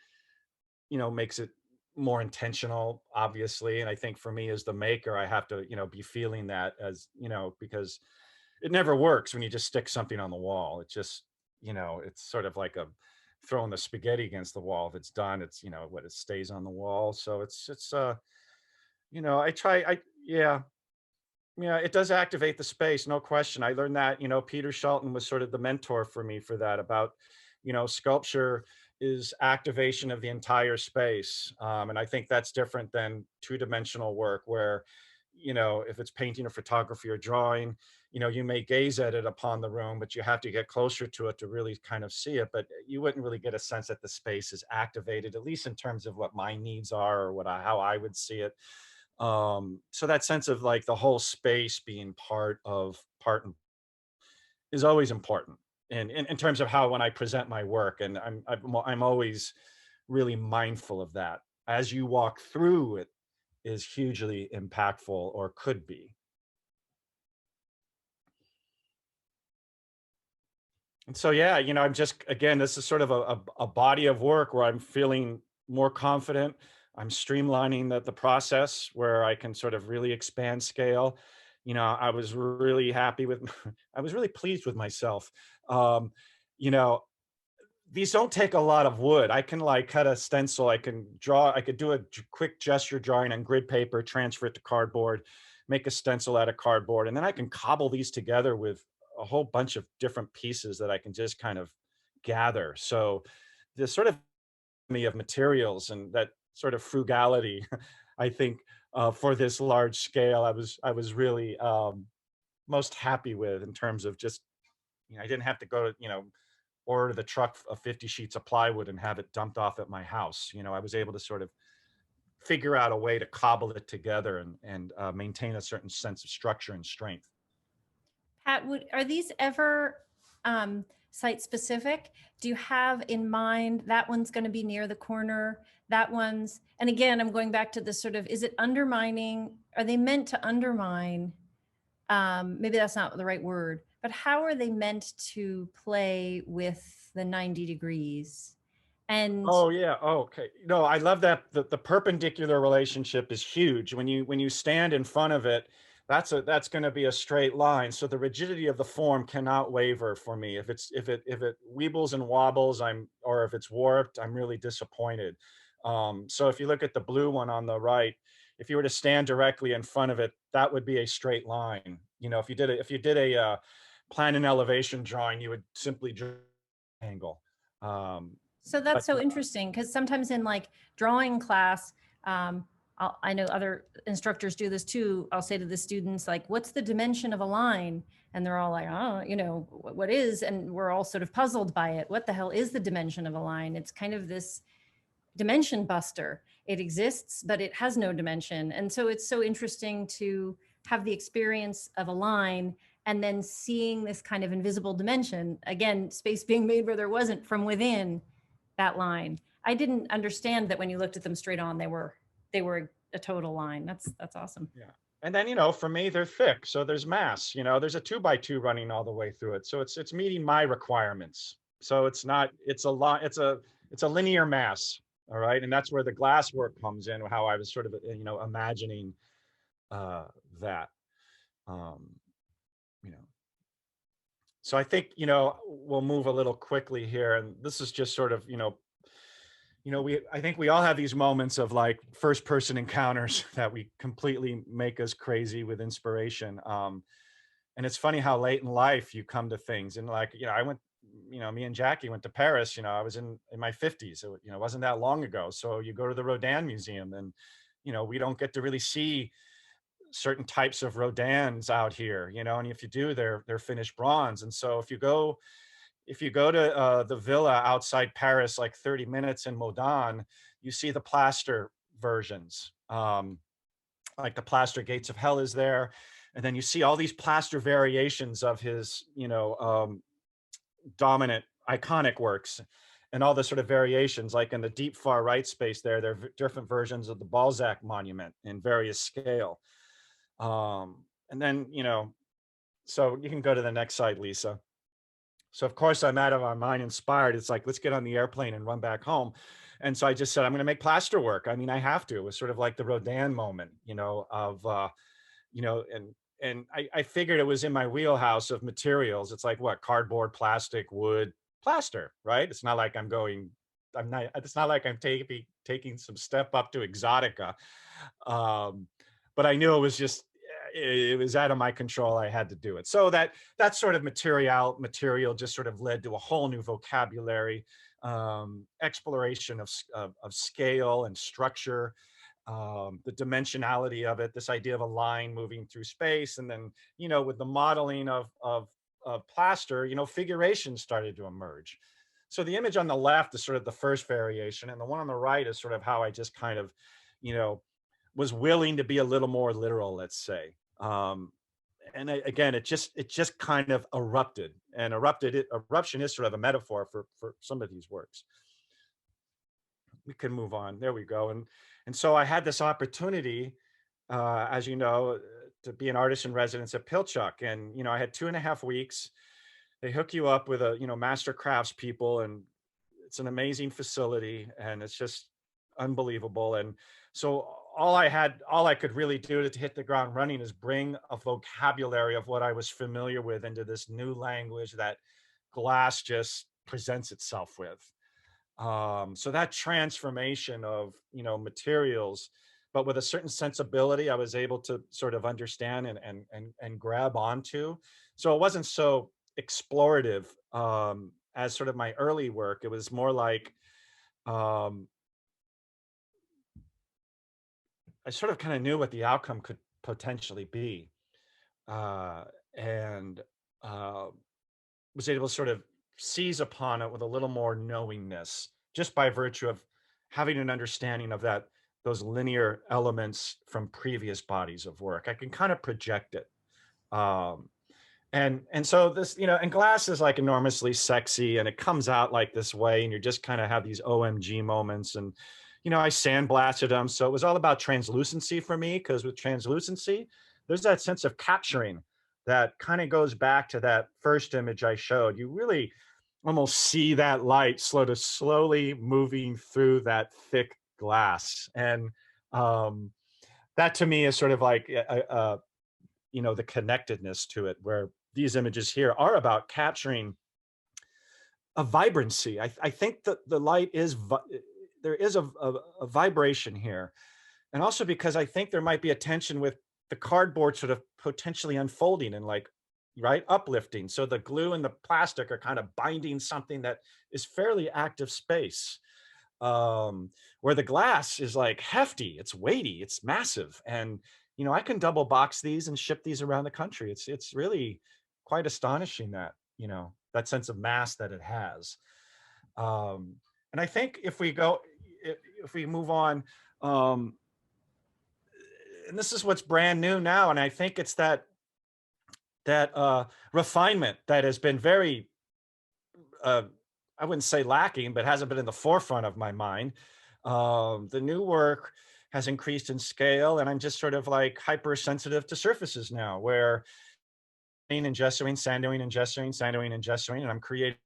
makes it more intentional, obviously. And I think for me as the maker, I have to be feeling that, as because it never works when you just stick something on the wall. It just it's sort of like throwing the spaghetti against the wall. If it's done, it's it stays on the wall. So it's I try I yeah, it does activate the space, no question. I learned that Peter Shelton was sort of the mentor for me for that, about sculpture is activation of the entire space. And I think that's different than two-dimensional work where, if it's painting or photography or drawing, you may gaze at it upon the room, but you have to get closer to it to really kind of see it. But you wouldn't really get a sense that the space is activated, at least in terms of what my needs are or how I would see it. So that sense of like the whole space being is always important in terms of how when I present my work, and I'm always really mindful of that. As you walk through it is hugely impactful, or could be. And so, yeah, I'm just, again, this is sort of a body of work where I'm feeling more confident. I'm streamlining the process where I can sort of really expand scale. I was really happy with, I was really pleased with myself. Um, you know, these don't take a lot of wood. I can like cut a stencil. I can draw. I could do a quick gesture drawing on grid paper, transfer it to cardboard, make a stencil out of cardboard, and then I can cobble these together with a whole bunch of different pieces that I can just kind of gather. So this sort of me of materials and that sort of frugality, I think, for this large scale, I was really most happy with, in terms of just, I didn't have to go to, order the truck of 50 sheets of plywood and have it dumped off at my house. I was able to sort of figure out a way to cobble it together and maintain a certain sense of structure and strength. Pat, are these ever site specific? Do you have in mind that one's going to be near the corner? That one's, and again, I'm going back to this sort of, is it undermining? Are they meant to undermine? Maybe that's not the right word, but how are they meant to play with the 90 degrees? And Oh yeah. Oh, okay. No, I love that the perpendicular relationship is huge. When you stand in front of it, that's going to be a straight line. So the rigidity of the form cannot waver for me. If it weebles and wobbles, or if it's warped, I'm really disappointed. So if you look at the blue one on the right, if you were to stand directly in front of it, that would be a straight line. If you did a plan and elevation drawing, you would simply draw an angle. so But that's so interesting, because sometimes in like drawing class, I know other instructors do this too. I'll say to the students, like, what's the dimension of a line? And they're all like, oh, what is? And we're all sort of puzzled by it. What the hell is the dimension of a line? It's kind of this dimension buster. It exists, but it has no dimension. And so it's so interesting to have the experience of a line and then seeing this kind of invisible dimension, again, space being made where there wasn't, from within that line. I didn't understand that when you looked at them straight on, they were a total line. That's awesome. yeah. And then, for me, they're thick. So there's mass, there's a 2x2 running all the way through it. So it's meeting my requirements. So it's a linear mass. All right. And that's where the glass work comes in, how I was sort of, imagining that. You know, so I think, we'll move a little quickly here. And this is just sort of, I think we all have these moments of like first person encounters that we completely make us crazy with inspiration. And it's funny how late in life you come to things. And like, I went, me and Jackie went to Paris, I was in my 50s. So, it wasn't that long ago. So you go to the Rodin Museum and, we don't get to really see certain types of Rodins out here, and if you do, they're finished bronze. And so if you go to the villa outside Paris, like 30 minutes in Modane, you see the plaster versions. Like the plaster Gates of Hell is there. And then you see all these plaster variations of his, dominant iconic works, and all the sort of variations, like in the deep far right space there are different versions of the Balzac monument in various scale. And then, so you can go to the next slide, Lisa. So of course I'm out of my mind inspired. It's like, let's get on the airplane and run back home. And so I just said, I'm going to make plaster work. I mean, I have to. It was sort of like the Rodin moment, and I figured it was in my wheelhouse of materials. It's like what, cardboard, plastic, wood, plaster, right? It's not like it's not like I'm taking some step up to exotica. But I knew it was out of my control. I had to do it. So that sort of material just sort of led to a whole new vocabulary. exploration of scale and structure, the dimensionality of it, this idea of a line moving through space. And then, with the modeling of plaster, figuration started to emerge. So the image on the left is sort of the first variation, and the one on the right is sort of how I just kind of, was willing to be a little more literal, let's say. And again, it just kind of erupted, and eruption is sort of a metaphor for some of these works. We can move on. There we go. And so I had this opportunity, as you know, to be an artist in residence at Pilchuck. And, I had 2.5 weeks. They hook you up with master crafts people, and it's an amazing facility, and it's just unbelievable. And so all I could really do to hit the ground running is bring a vocabulary of what I was familiar with into this new language that glass just presents itself with. So that transformation of, materials, but with a certain sensibility, I was able to sort of understand and grab onto. So it wasn't so explorative as sort of my early work. It was more like, I sort of kind of knew what the outcome could potentially be, and was able to sort of seize upon it with a little more knowingness, just by virtue of having an understanding of those linear elements from previous bodies of work. I can kind of project it. And so this, and glass is like enormously sexy, and it comes out like this way, and you just kind of have these OMG moments. And I sandblasted them. So it was all about translucency for me, because with translucency, there's that sense of capturing that kind of goes back to that first image I showed. You really almost see that light slowly moving through that thick glass. And that to me is sort of like, the connectedness to it, where these images here are about capturing a vibrancy. I think that the light there is a vibration here. And also because I think there might be a tension with the cardboard sort of potentially unfolding and uplifting. So the glue and the plastic are kind of binding something that is fairly active space. Where the glass is like hefty, it's weighty, it's massive. And, I can double box these and ship these around the country. It's really quite astonishing that sense of mass that it has. And I think if we move on, and this is what's brand new now, and I think it's that refinement that has been very, I wouldn't say lacking, but hasn't been in the forefront of my mind. The new work has increased in scale, and I'm just sort of like hypersensitive to surfaces now, where and gessoing, sanding and gessoing, sanding and gessoing, and I'm creating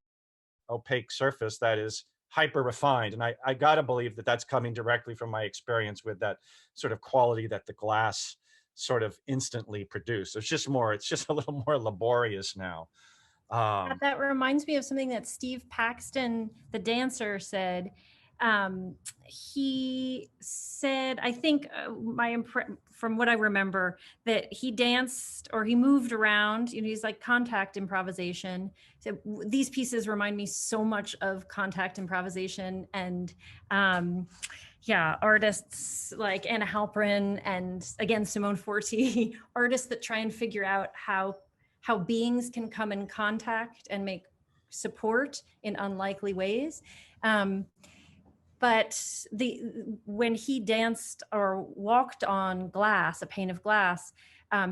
opaque surface that is hyper refined. And I gotta believe that that's coming directly from my experience with that sort of quality that the glass sort of instantly produced. It's just a little more laborious now. That reminds me of something that Steve Paxton, the dancer, said. He said, I think from what I remember, that he danced or he moved around, he's like contact improvisation. So these pieces remind me so much of contact improvisation, and artists like Anna Halprin and again, Simone Forti, artists that try and figure out how beings can come in contact and make support in unlikely ways. But when he danced or walked on glass, a pane of glass,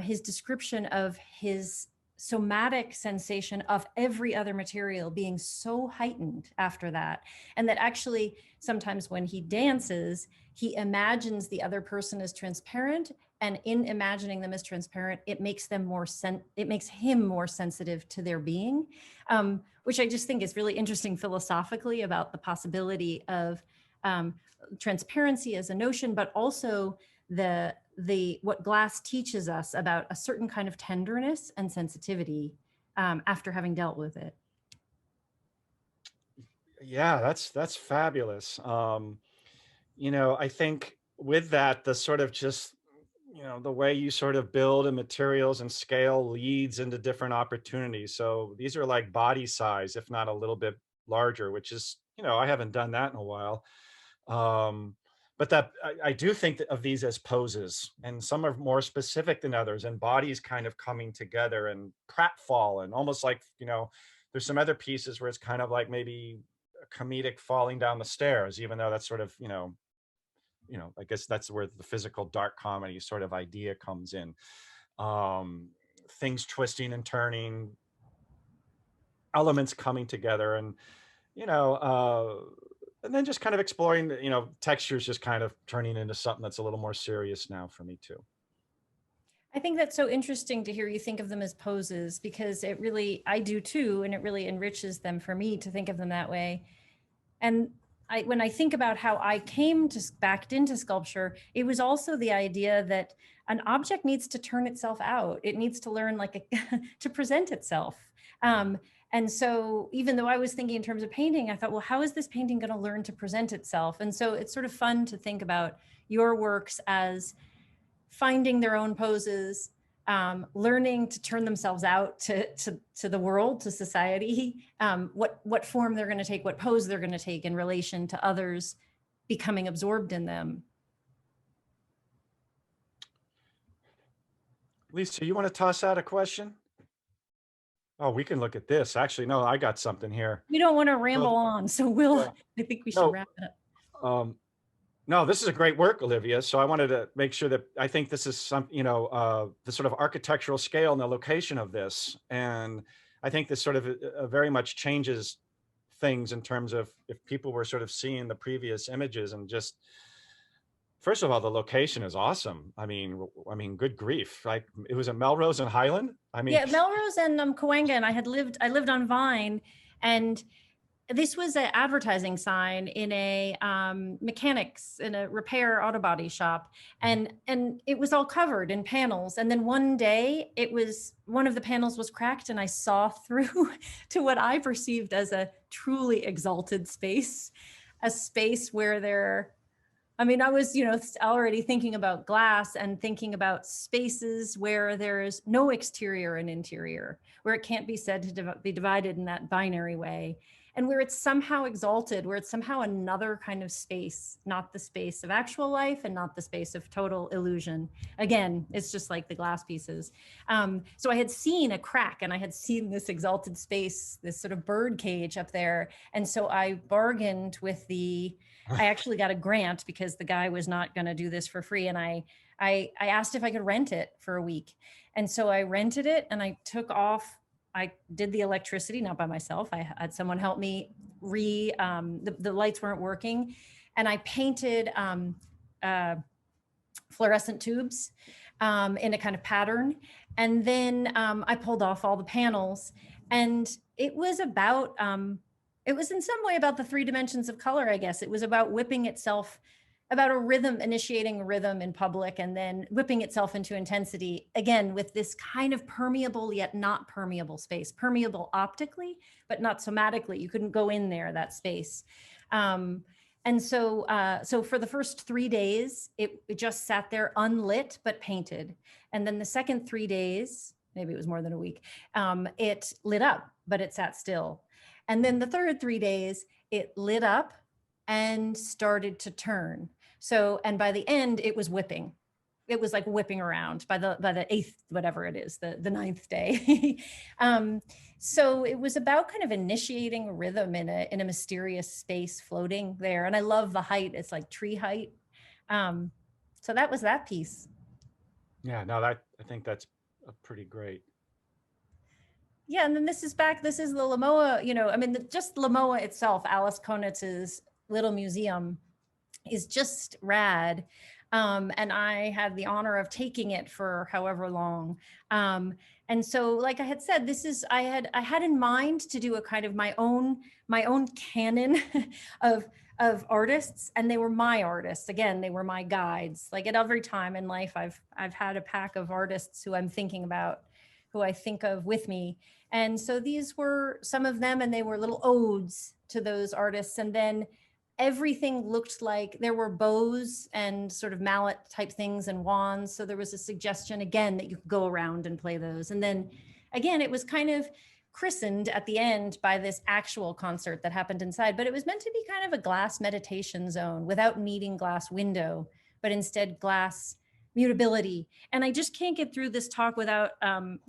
his description of his somatic sensation of every other material being so heightened after that, and that actually sometimes when he dances, he imagines the other person as transparent, and in imagining them as transparent, it makes him more sensitive to their being, which I just think is really interesting philosophically about the possibility of transparency as a notion, but also what glass teaches us about a certain kind of tenderness and sensitivity after having dealt with it. Yeah, that's fabulous. I think with that, the sort of just, the way you sort of build and materials and scale leads into different opportunities. So these are like body size, if not a little bit larger, which is, I haven't done that in a while. But that I do think of these as poses, and some are more specific than others, and bodies kind of coming together and pratfall, and almost like, there's some other pieces where it's kind of like maybe a comedic falling down the stairs, even though that's sort of, I guess that's where the physical dark comedy sort of idea comes in. Things twisting and turning, elements coming together, and you know, and then just kind of exploring, textures just kind of turning into something that's a little more serious now for me too. I think that's so interesting to hear you think of them as poses, because it really, I do too, and it really enriches them for me to think of them that way. And when I think about how I came to backed into sculpture, it was also the idea that an object needs to turn itself out. It needs to learn to present itself. And so even though I was thinking in terms of painting, I thought, well, how is this painting going to learn to present itself? And so it's sort of fun to think about your works as finding their own poses, learning to turn themselves out to the world, to society, what form they're going to take, what pose they're going to take in relation to others, becoming absorbed in them. Lisa, you want to toss out a question? Oh, we can look at this. Actually, no, I got something here. We don't want to ramble on, so I think we should wrap it up. No, this is a great work, Olivia. So I wanted to make sure that I think this is some, the sort of architectural scale and the location of this. And I think this sort of very much changes things in terms of if people were sort of seeing the previous images, and just, first of all, the location is awesome. I mean, good grief. It was at Melrose and Highland. Yeah, Melrose and Cahuenga, and I lived on Vine, and this was an advertising sign in a mechanics, in a repair auto body shop. And it was all covered in panels. And then one day one of the panels was cracked, and I saw through to what I perceived as a truly exalted space, a space where I was, already thinking about glass and thinking about spaces where there's no exterior and interior, where it can't be said to be divided in that binary way. And where it's somehow exalted, where it's somehow another kind of space, not the space of actual life and not the space of total illusion. Again, it's just like the glass pieces. So I had seen a crack, and I had seen this exalted space, this sort of bird cage up there. And so I bargained with I actually got a grant because the guy was not going to do this for free. And I asked if I could rent it for a week. And so I rented it, and I did the electricity, not by myself. I had someone help me the lights weren't working. And I painted fluorescent tubes in a kind of pattern. And then I pulled off all the panels, and it was about, it was in some way about the 3 dimensions of color, I guess. It was about whipping itself, about a rhythm, initiating a rhythm in public, and then whipping itself into intensity, again, with this kind of permeable yet not permeable space, permeable optically, but not somatically. You couldn't go in there, that space. And so for the first 3 days, it just sat there unlit, but painted. And then the second 3 days, maybe it was more than a week, it lit up, but it sat still. And then the third 3 days, it lit up and started to turn. So, and by the end, it was whipping. It was like whipping around by the 8th, whatever it is, the 9th day. So it was about kind of initiating a rhythm in a mysterious space floating there. And I love the height. It's like tree height. So that was that piece. Yeah, no, I think that's pretty great. Yeah, and then this is the Lamoa, just Lamoa itself, Alice Konitz's little museum, is just rad. And I had the honor of taking it for however long. And so, like I had said, I had in mind to do a kind of my own canon of artists, and they were my artists. Again, they were my guides. Like at every time in life, I've had a pack of artists who I'm thinking about, who I think of with me. And so these were some of them, and they were little odes to those artists. And then everything looked like there were bows and sort of mallet type things and wands. So there was a suggestion again that you could go around and play those. And then again, it was kind of christened at the end by this actual concert that happened inside, but it was meant to be kind of a glass meditation zone without needing glass window, but instead glass mutability. And I just can't get through this talk without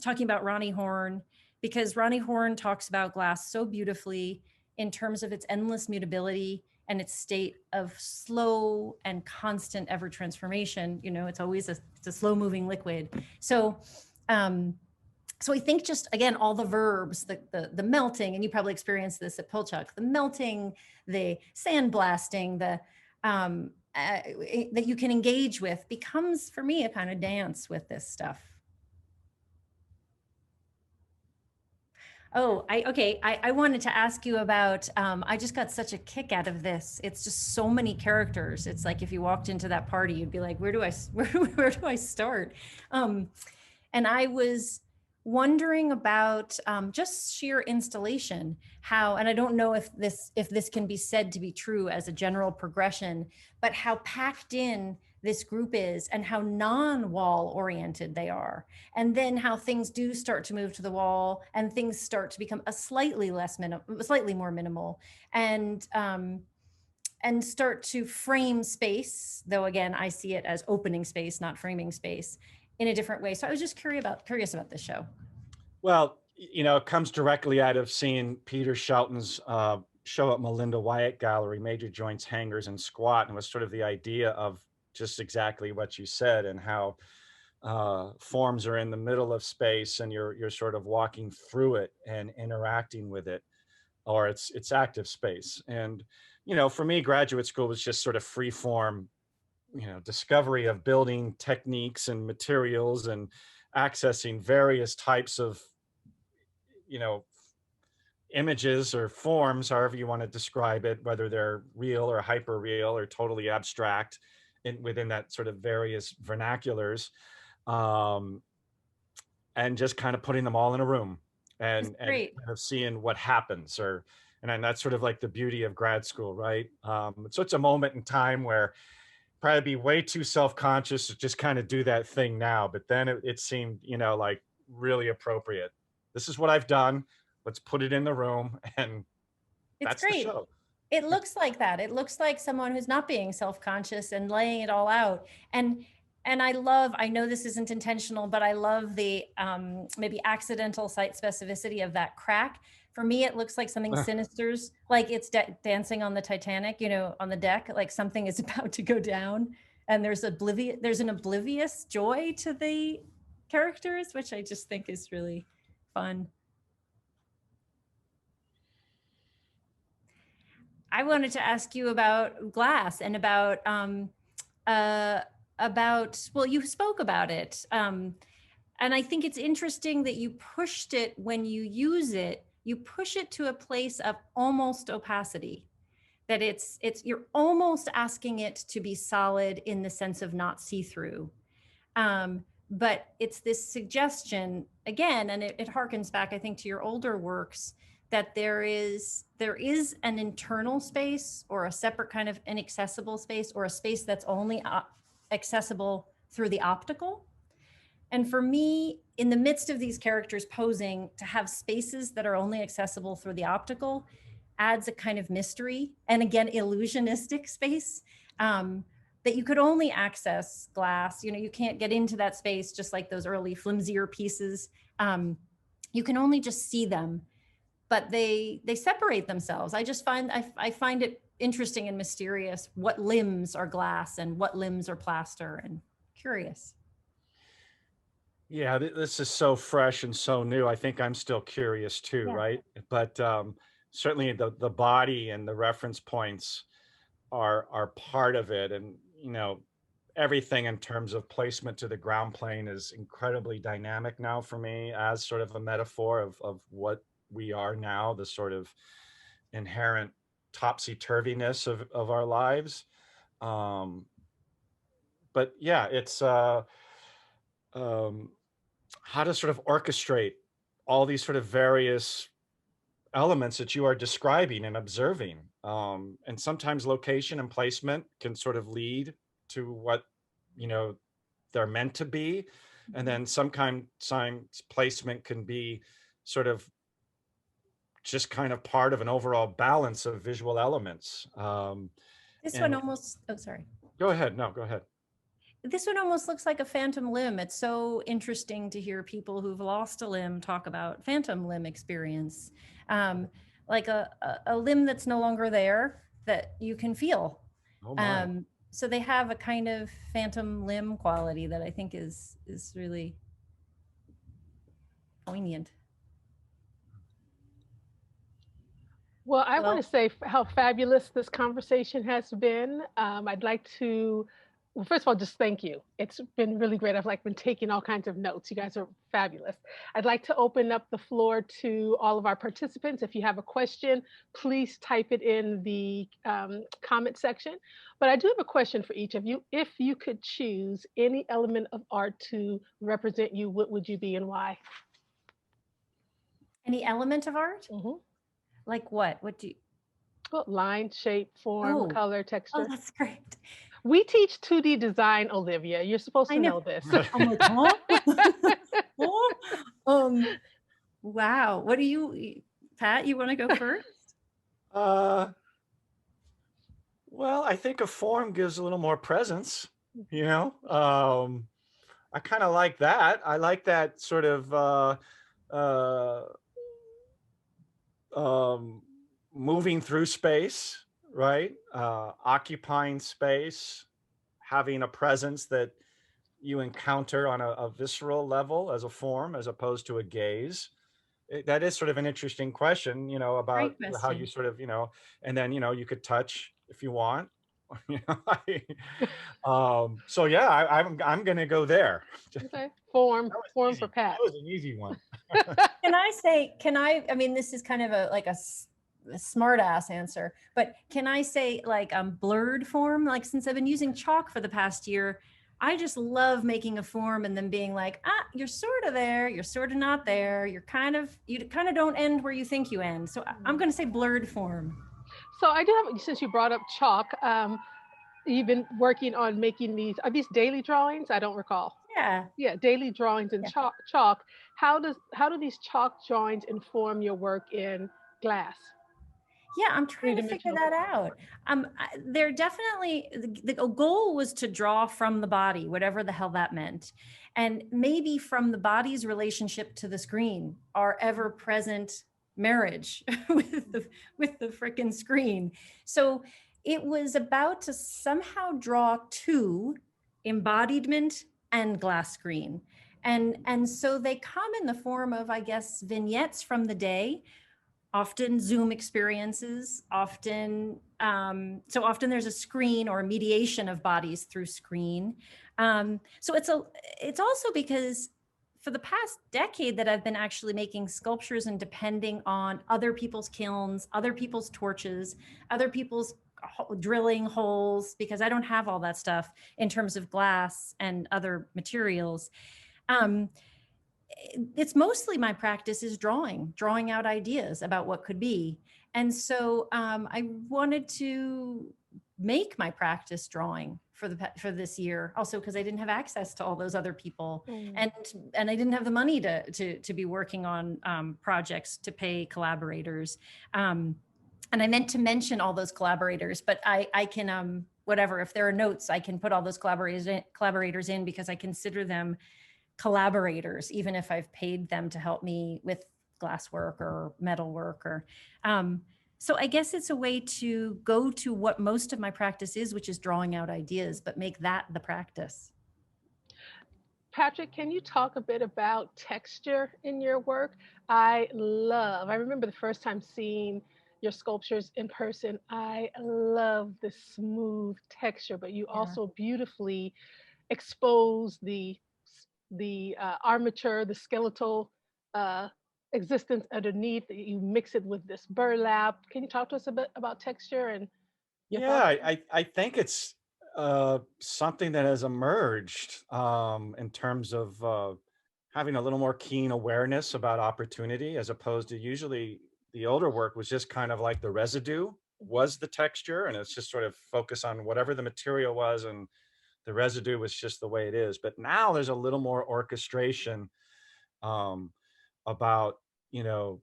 talking about Ronnie Horn, because Ronnie Horn talks about glass so beautifully in terms of its endless mutability and its state of slow and constant ever transformation. You know, it's always it's a slow moving liquid. So so I think just, again, all the verbs, the melting, and you probably experienced this at Pilchuck, the melting, the sandblasting, the that you can engage with becomes, for me, a kind of dance with this stuff. Oh, I wanted to ask you about, I just got such a kick out of this. It's just so many characters. It's like if you walked into that party, you'd be like, where do I start? And I was wondering about just sheer installation, how, and I don't know if this can be said to be true as a general progression, but how packed in this group is and how non-wall oriented they are. And then how things do start to move to the wall and things start to become a slightly more minimal, and start to frame space, though again, I see it as opening space, not framing space, in a different way. So I was just curious about this show. Well, you know, it comes directly out of seeing Peter Shelton's show at Melinda Wyatt Gallery, Major Joints, Hangers, and Squat, and was sort of the idea of just exactly what you said, and how forms are in the middle of space, and you're sort of walking through it and interacting with it, or it's active space. And you know, for me, graduate school was just sort of free form, you know, discovery of building techniques and materials and accessing various types of, you know, images or forms, however you want to describe it, whether they're real or hyper real or totally abstract within that sort of various vernaculars, and just kind of putting them all in a room and kind of seeing what happens. And that's sort of like the beauty of grad school, right? So it's a moment in time where probably be way too self-conscious to just kind of do that thing now, but then it seemed, you know, like really appropriate. This is what I've done. Let's put it in the room, and that's great. The show. It looks like that. It looks like someone who's not being self-conscious and laying it all out. And I know this isn't intentional, but I love the maybe accidental site specificity of that crack. For me, it looks like something sinister's, like it's dancing on the Titanic, you know, on the deck, like something is about to go down, and there's an oblivious joy to the characters, which I just think is really fun. I wanted to ask you about glass and about, well, you spoke about it. And I think it's interesting that you pushed it when you use it, you push it to a place of almost opacity, that you're almost asking it to be solid in the sense of not see-through. But it's this suggestion, again, and it harkens back, I think, to your older works, that there is an internal space or a separate kind of inaccessible space, or a space that's only accessible through the optical. And for me, in the midst of these characters posing, to have spaces that are only accessible through the optical adds a kind of mystery, and again, illusionistic space, that you could only access glass. You know, you can't get into that space, just like those early flimsier pieces. You can only just see them, but they separate themselves. I just find it interesting and mysterious what limbs are glass and what limbs are plaster, and curious. Yeah, this is so fresh and so new. I think I'm still curious too, yeah. Right? But certainly the body and the reference points are part of it. And, you know, everything in terms of placement to the ground plane is incredibly dynamic now for me, as sort of a metaphor of what we are now, the sort of inherent topsy-turviness of our lives. But yeah, it's how to sort of orchestrate all these sort of various elements that you are describing and observing. And sometimes location and placement can sort of lead to what, you know, they're meant to be. And then sometimes placement can be sort of just kind of part of an overall balance of visual elements. This one And almost, oh, sorry. go ahead. No, go ahead. This one almost looks like a phantom limb. It's so interesting to hear people who've lost a limb talk about phantom limb experience. Like a limb that's no longer there that you can feel. Oh my. So they have a kind of phantom limb quality that I think is really poignant. Well, I want Well, to say how fabulous this conversation has been. I'd like to, well, first of all, just thank you. It's been really great. I've been taking all kinds of notes. You guys are fabulous. I'd like to open up the floor to all of our participants. If you have a question, please type it in the comment section. But I do have a question for each of you. If you could choose any element of art to represent you, what would you be and why? any element of art? Mhm. Like what? What do you? Well, line, shape, form, Oh, color, oh, texture. that's great. We teach 2D design, Olivia. You're supposed I to know. know this. I'm like, huh? Oh, wow. What do you, Pat, you want to go first? Uh, well, I think a form gives a little more presence, you know. I kind of like that. I like that sort of uh, um, moving through space, right? Occupying space, having a presence that you encounter on a visceral level as a form, as opposed to a gaze. That is sort of an interesting question, you know, about Great how you question. sort of, you know, and then, you know, you could touch if you want. You know, so yeah, I'm gonna go there. Okay. That was Form for easy. That Pat. was an easy one. Can I say, I mean, this is kind of a smart ass answer, but can I say like blurred form? Like since I've been using chalk for the past year, I just love making a form and then being like, you're sort of there, you're sort of not there, you kind of don't end where you think you end. So I'm going to say blurred form. So I do have, since you brought up chalk, you've been working on making are these daily drawings? I don't recall. Yeah. Yeah, daily drawings in Yeah. chalk. How do these chalk drawings inform your work in glass? Yeah, I'm trying to figure Three-dimensional that glass. out. They're definitely the goal was to draw from the body, whatever the hell that meant, and maybe from the body's relationship to the screen, our ever-present marriage with the frickin' screen. So it was about to somehow draw two, embodiment and glass screen, and so they come in the form of, I guess, vignettes from the day, often Zoom experiences, so often there's a screen or a mediation of bodies through screen. So it's also because for the past decade that I've been actually making sculptures and depending on other people's kilns, other people's torches, other people's drilling holes, because I don't have all that stuff in terms of glass and other materials. Um, it's mostly my practice is drawing out ideas about what could be. And so I wanted to make my practice drawing for this year, also because I didn't have access to all those other people, and I didn't have the money to be working on projects to pay collaborators. And I meant to mention all those collaborators, but I can whatever, if there are notes, I can put all those collaborators in because I consider them collaborators, even if I've paid them to help me with glasswork or metal work or so I guess it's a way to go to what most of my practice is, which is drawing out ideas, but make that the practice. Patrick, can you talk a bit about texture in your work? I remember the first time seeing your sculptures in person. I love the smooth texture, but you Yeah. also beautifully expose the armature, the skeletal uh, existence underneath. You mix it with this burlap. Can you talk to us a bit about texture and your Yeah, thoughts? I think it's something that has emerged in terms of having a little more keen awareness about opportunity, as opposed to usually the older work was just kind of like the residue was the texture, and it's just sort of focus on whatever the material was, and the residue was just the way it is. But now there's a little more orchestration um, about, you know,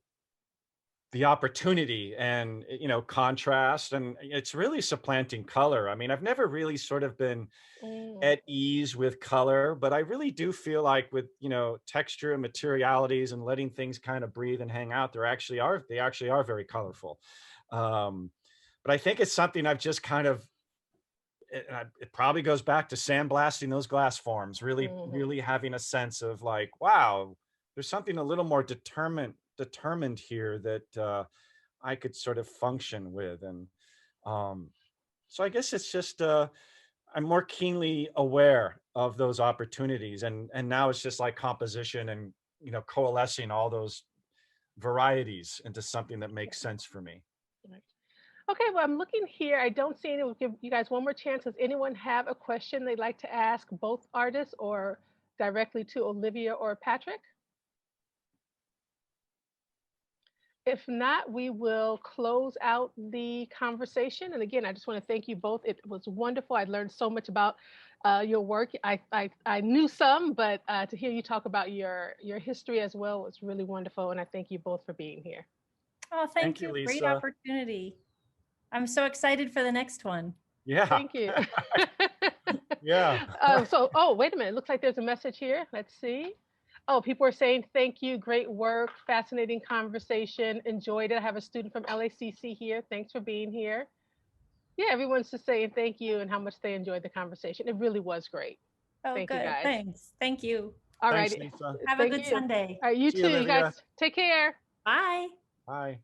the opportunity and, contrast, and it's really supplanting color. I mean, I've never really sort of been Mm, at ease with color, but I really do feel like with, texture and materialities and letting things kind of breathe and hang out, they actually are very colorful. Um, but I think it's something I've just kind of, it probably goes back to sandblasting those glass forms, really, mhm. really having a sense of like, wow, there's something a little more determined here that I could sort of function with. And um, so I guess it's just, I'm more keenly aware of those opportunities, and now it's just like composition and, coalescing all those varieties into something that makes sense for me. Right. Okay, well, I'm looking here. I don't see any. We'll give you guys one more chance. Does anyone have a question they'd like to ask both artists or directly to Olivia or Patrick? If not, we will close out the conversation. And again, I just want to thank you both. It was wonderful. I learned so much about your work. I knew some, but to hear you talk about your history as well was really wonderful. And I thank you both for being here. Oh, Thank thank you, you. Great Lisa. opportunity. I'm so excited for the next one. Yeah. Thank you. Yeah. Oh, wait a minute. Looks like there's a message here. Let's see. Oh, people are saying thank you. Great work. Fascinating conversation. Enjoyed it. I have a student from LACC here. Thanks for being here. Yeah, everyone's just saying thank you and how much they enjoyed the conversation. It really was great. Oh, Thank you good. guys. Thanks. Thank you. All Thanks, righty. Lisa. Have a Thank good you. Sunday. All right, you See you, too. You guys Olivia. take care. Bye. Bye.